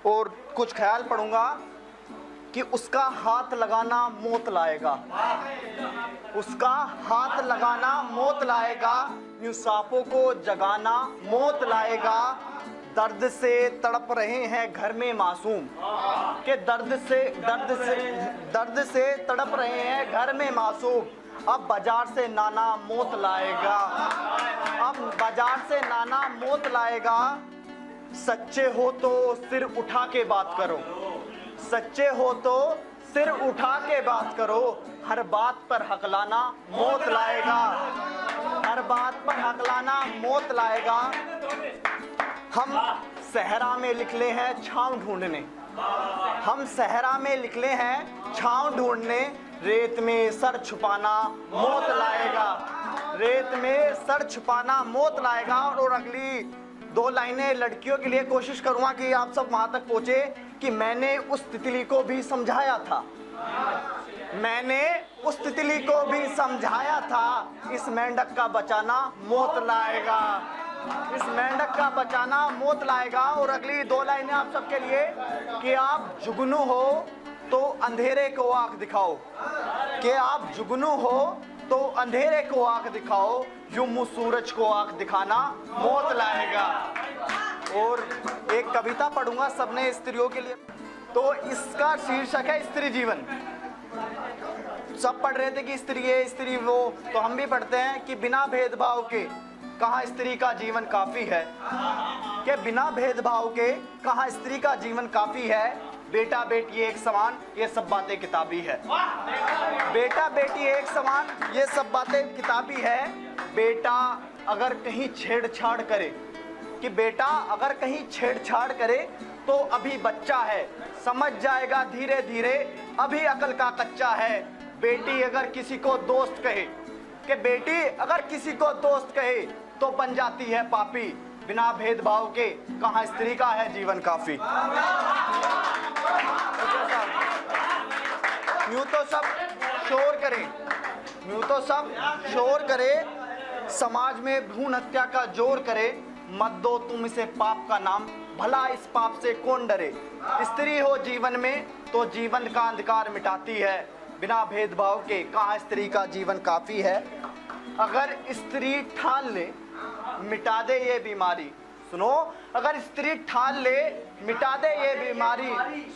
और कुछ ख्याल पढ़ूंगा कि उसका हाथ लगाना मौत लाएगा, उसका हाथ लगाना मौत लाएगा, यूं सांपों को जगाना मौत लाएगा। दर्द से तड़प रहे हैं घर में मासूम, के दर्द से तड़प रहे हैं घर में मासूम, अब बाजार से नाना मौत लाएगा, अब बाजार से नाना मौत लाएगा। सच्चे हो तो सिर उठा के बात करो, सच्चे हो तो सिर उठा के बात करो, हर बात पर हकलाना मौत लाएगा, हर बात पर हकलाना मौत लाएगा। हम सहरा में निकले हैं छांव ढूंढने, हम सहरा में निकले हैं छांव ढूंढने, रेत में सर छुपाना मौत लाएगा, रेत में सर छुपाना मौत लाएगा। और अगली दो लाइनें लड़कियों के लिए कोशिश करूंगा कि आप सब वहां तक पहुंचे कि मैंने उस तितली को भी समझाया था, मैंने उस तितली को भी समझाया था, इस मेंढक का बचाना मौत लाएगा, इस मेंढक का बचाना मौत लाएगा। और अगली दो लाइनें आप सबके लिए कि आप जुगनू हो तो अंधेरे को आंख दिखाओ, कि आप जुगनू हो तो अंधेरे को आंख दिखाओ, यूं मुँह सूरज को आंख दिखाना मौत लाएगा। और एक कविता पढ़ूंगा सबने स्त्रियों के लिए, तो इसका शीर्षक है स्त्री जीवन। सब पढ़ रहे थे कि स्त्री है स्त्री वो, तो हम भी पढ़ते हैं कि बिना भेदभाव के कहाँ स्त्री का जीवन काफी है, कि बिना भेदभाव के कहाँ स्त्री का जीवन काफी है। बेटा बेटी एक समान ये सब बातें किताबी है, बेटा बेटी एक समान ये सब बातें किताबी है। बेटा अगर कहीं छेड़छाड़ करे, कि बेटा अगर कहीं छेड़छाड़ करे तो अभी बच्चा है, समझ जाएगा धीरे धीरे, अभी अकल का कच्चा है। बेटी अगर किसी को दोस्त कहे, कि बेटी अगर किसी को दोस्त कहे तो बन जाती है पापी, बिना भेदभाव के कहाँ स्त्री का है जीवन काफी। यूं तो सब शोर करें, यूं तो सब शोर करे, समाज में भ्रूण हत्या का जोर करे, मत दो तुम इसे पाप का नाम, भला इस पाप से कौन डरे। स्त्री हो जीवन में तो जीवन का अंधकार मिटाती है, बिना भेदभाव के कहाँ स्त्री का जीवन काफी है। अगर स्त्री ठान ले मिटा दे ये बीमारी, सुनो, अगर स्त्री ठान ले मिटा दे ये बीमारी,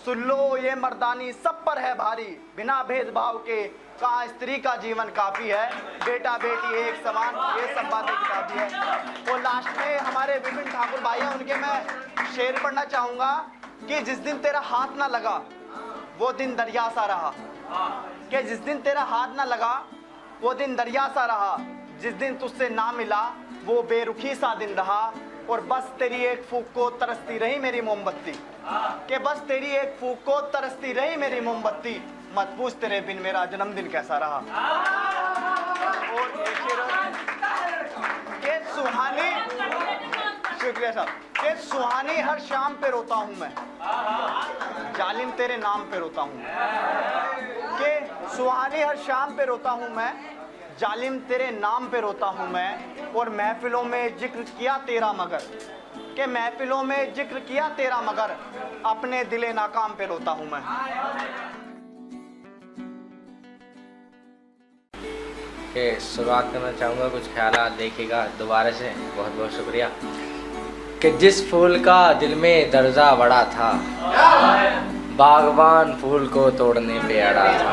सुन लो ये मर्दानी सब पर है भारी, बिना भेदभाव के कहाँ स्त्री का जीवन काफी है। बेटा बेटी एक समान ये सब बातें किताबी है। और लास्ट में हमारे विपिन ठाकुर भाई हैं, उनके मैं शेर पढ़ना चाहूंगा कि जिस दिन तेरा हाथ ना लगा वो दिन दरिया सा रहा, कि जिस दिन तेरा हाथ ना लगा वो दिन दरिया सा रहा, जिस दिन तुझसे ना मिला वो बेरुखी सा दिन रहा। और बस तेरी एक फूक को तरसती रही मेरी मोमबत्ती, कि बस तेरी एक फूक को तरसती रही मेरी मोमबत्ती, मत पूछ तेरे बिन मेरा जन्मदिन कैसा रहा। और एक शेर के सुहानी, शुक्रिया साहब, के सुहानी हर शाम पे रोता हूँ मैं, जालिम तेरे नाम पे रोता हूँ। के सुहानी हर शाम पे रोता हूँ मैं, जालिम तेरे नाम पे रोता हूँ मैं। और महफिलों में जिक्र किया तेरा मगर, के महफिलों में जिक्र किया तेरा मगर, अपने दिले नाकाम पे रोता हूँ मैं। के शुरुआत करना चाहूँगा, कुछ ख्याल देखिएगा दोबारा से। बहुत बहुत शुक्रिया। कि जिस फूल का दिल में दर्जा बड़ा था, बागबान फूल को तोड़ने पे अड़ा था।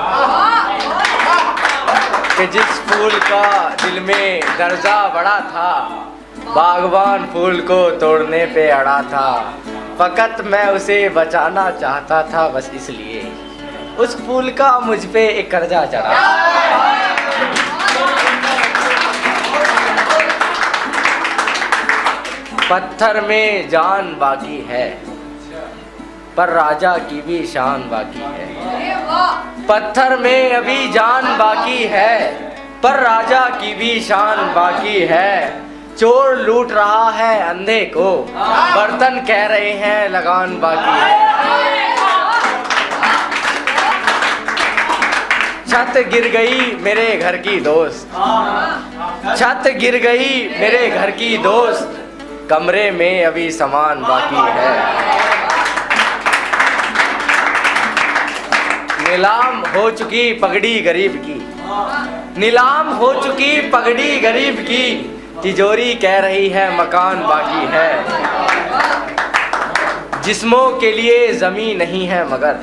कि जिस फूल का दिल में दर्जा बड़ा था, बागबान फूल को तोड़ने पे अड़ा था। फकत मैं उसे बचाना चाहता था, बस इसलिए उस फूल का मुझ पे एक कर्जा चढ़ा। पत्थर में जान बाकी है, पर राजा की भी शान बाकी है। पत्थर में अभी जान बाकी है, पर राजा की भी शान बाकी है। चोर लूट रहा है अंधे को, बर्तन कह रहे हैं लगान बाकी है। छत गिर गई मेरे घर की दोस्त, छत गिर गई मेरे घर की दोस्त, कमरे में अभी सामान बाकी है। नीलाम हो चुकी पगड़ी गरीब की, नीलाम हो चुकी पगड़ी गरीब की, तिजोरी कह रही है मकान बाकी है। जिस्मों के लिए जमीन नहीं है मगर,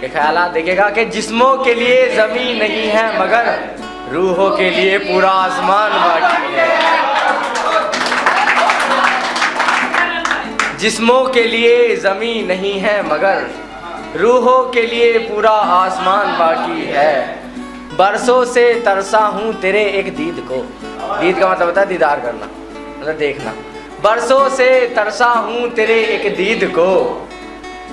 ये ख्यालात देखेगा कि जिस्मों के लिए जमीन नहीं है मगर, रूहों के लिए पूरा आसमान बाकी है। जिस्मों के लिए ज़मीन नहीं है मगर, रूहों के लिए पूरा आसमान बाकी है। बरसों से तरसा हूँ तेरे एक दीद को, दीद का मतलब होता है दीदार करना, मतलब देखना। बरसों से तरसा हूँ तेरे एक दीद को,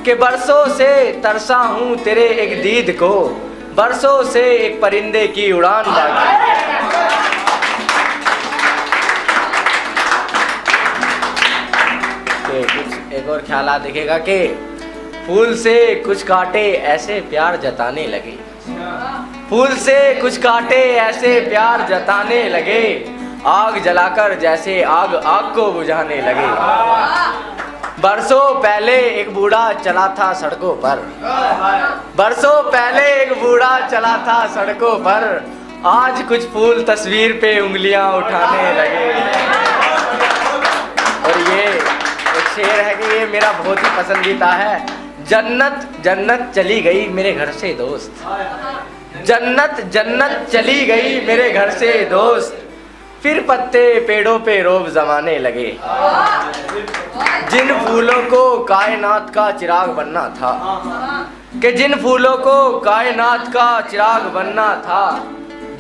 कि बरसों से तरसा हूँ तेरे एक दीद को, बरसों से एक परिंदे की उड़ान बाकी। कुछ एक और ख्याल देखेगा कि फूल से कुछ कांटे ऐसे प्यार जताने लगे, फूल से कुछ कांटे ऐसे प्यार जताने लगे, आग जलाकर जैसे आग आग को बुझाने लगे। बरसों पहले एक बूढ़ा चला था सड़कों पर, बरसों पहले एक बूढ़ा चला था सड़कों पर, आज कुछ फूल तस्वीर पे उंगलियां उठाने लगे। और ये शेर है कि ये मेरा बहुत ही पसंदीदा है। जन्नत जन्नत चली गई मेरे घर से दोस्त, जन्नत जन्नत चली गई मेरे घर से दोस्त, फिर पत्ते पेड़ों पे रोब जमाने लगे। जिन फूलों को कायनात का चिराग बनना था, कि जिन फूलों को कायनात का चिराग बनना था,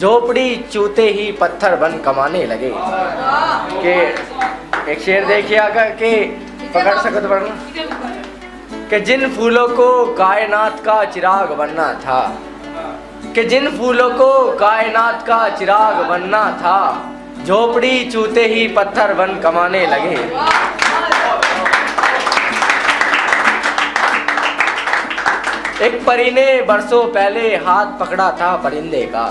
झोपड़ी चूते ही पत्थर बन कमाने लगे। कि एक शेर देखिए अगर कि पकड़ सको तो पढ़ना, कि जिन फूलों को कायनात का चिराग बनना था, कि जिन फूलों को कायनात का चिराग बनना था, झोपड़ी चूते ही पत्थर बन कमाने लगे। एक परी ने बरसों पहले हाथ पकड़ा था परिंदे का,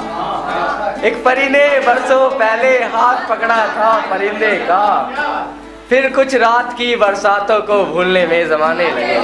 एक परी ने बरसों पहले हाथ पकड़ा था परिंदे का, फिर कुछ रात की बरसातों को भूलने में जमाने लगे।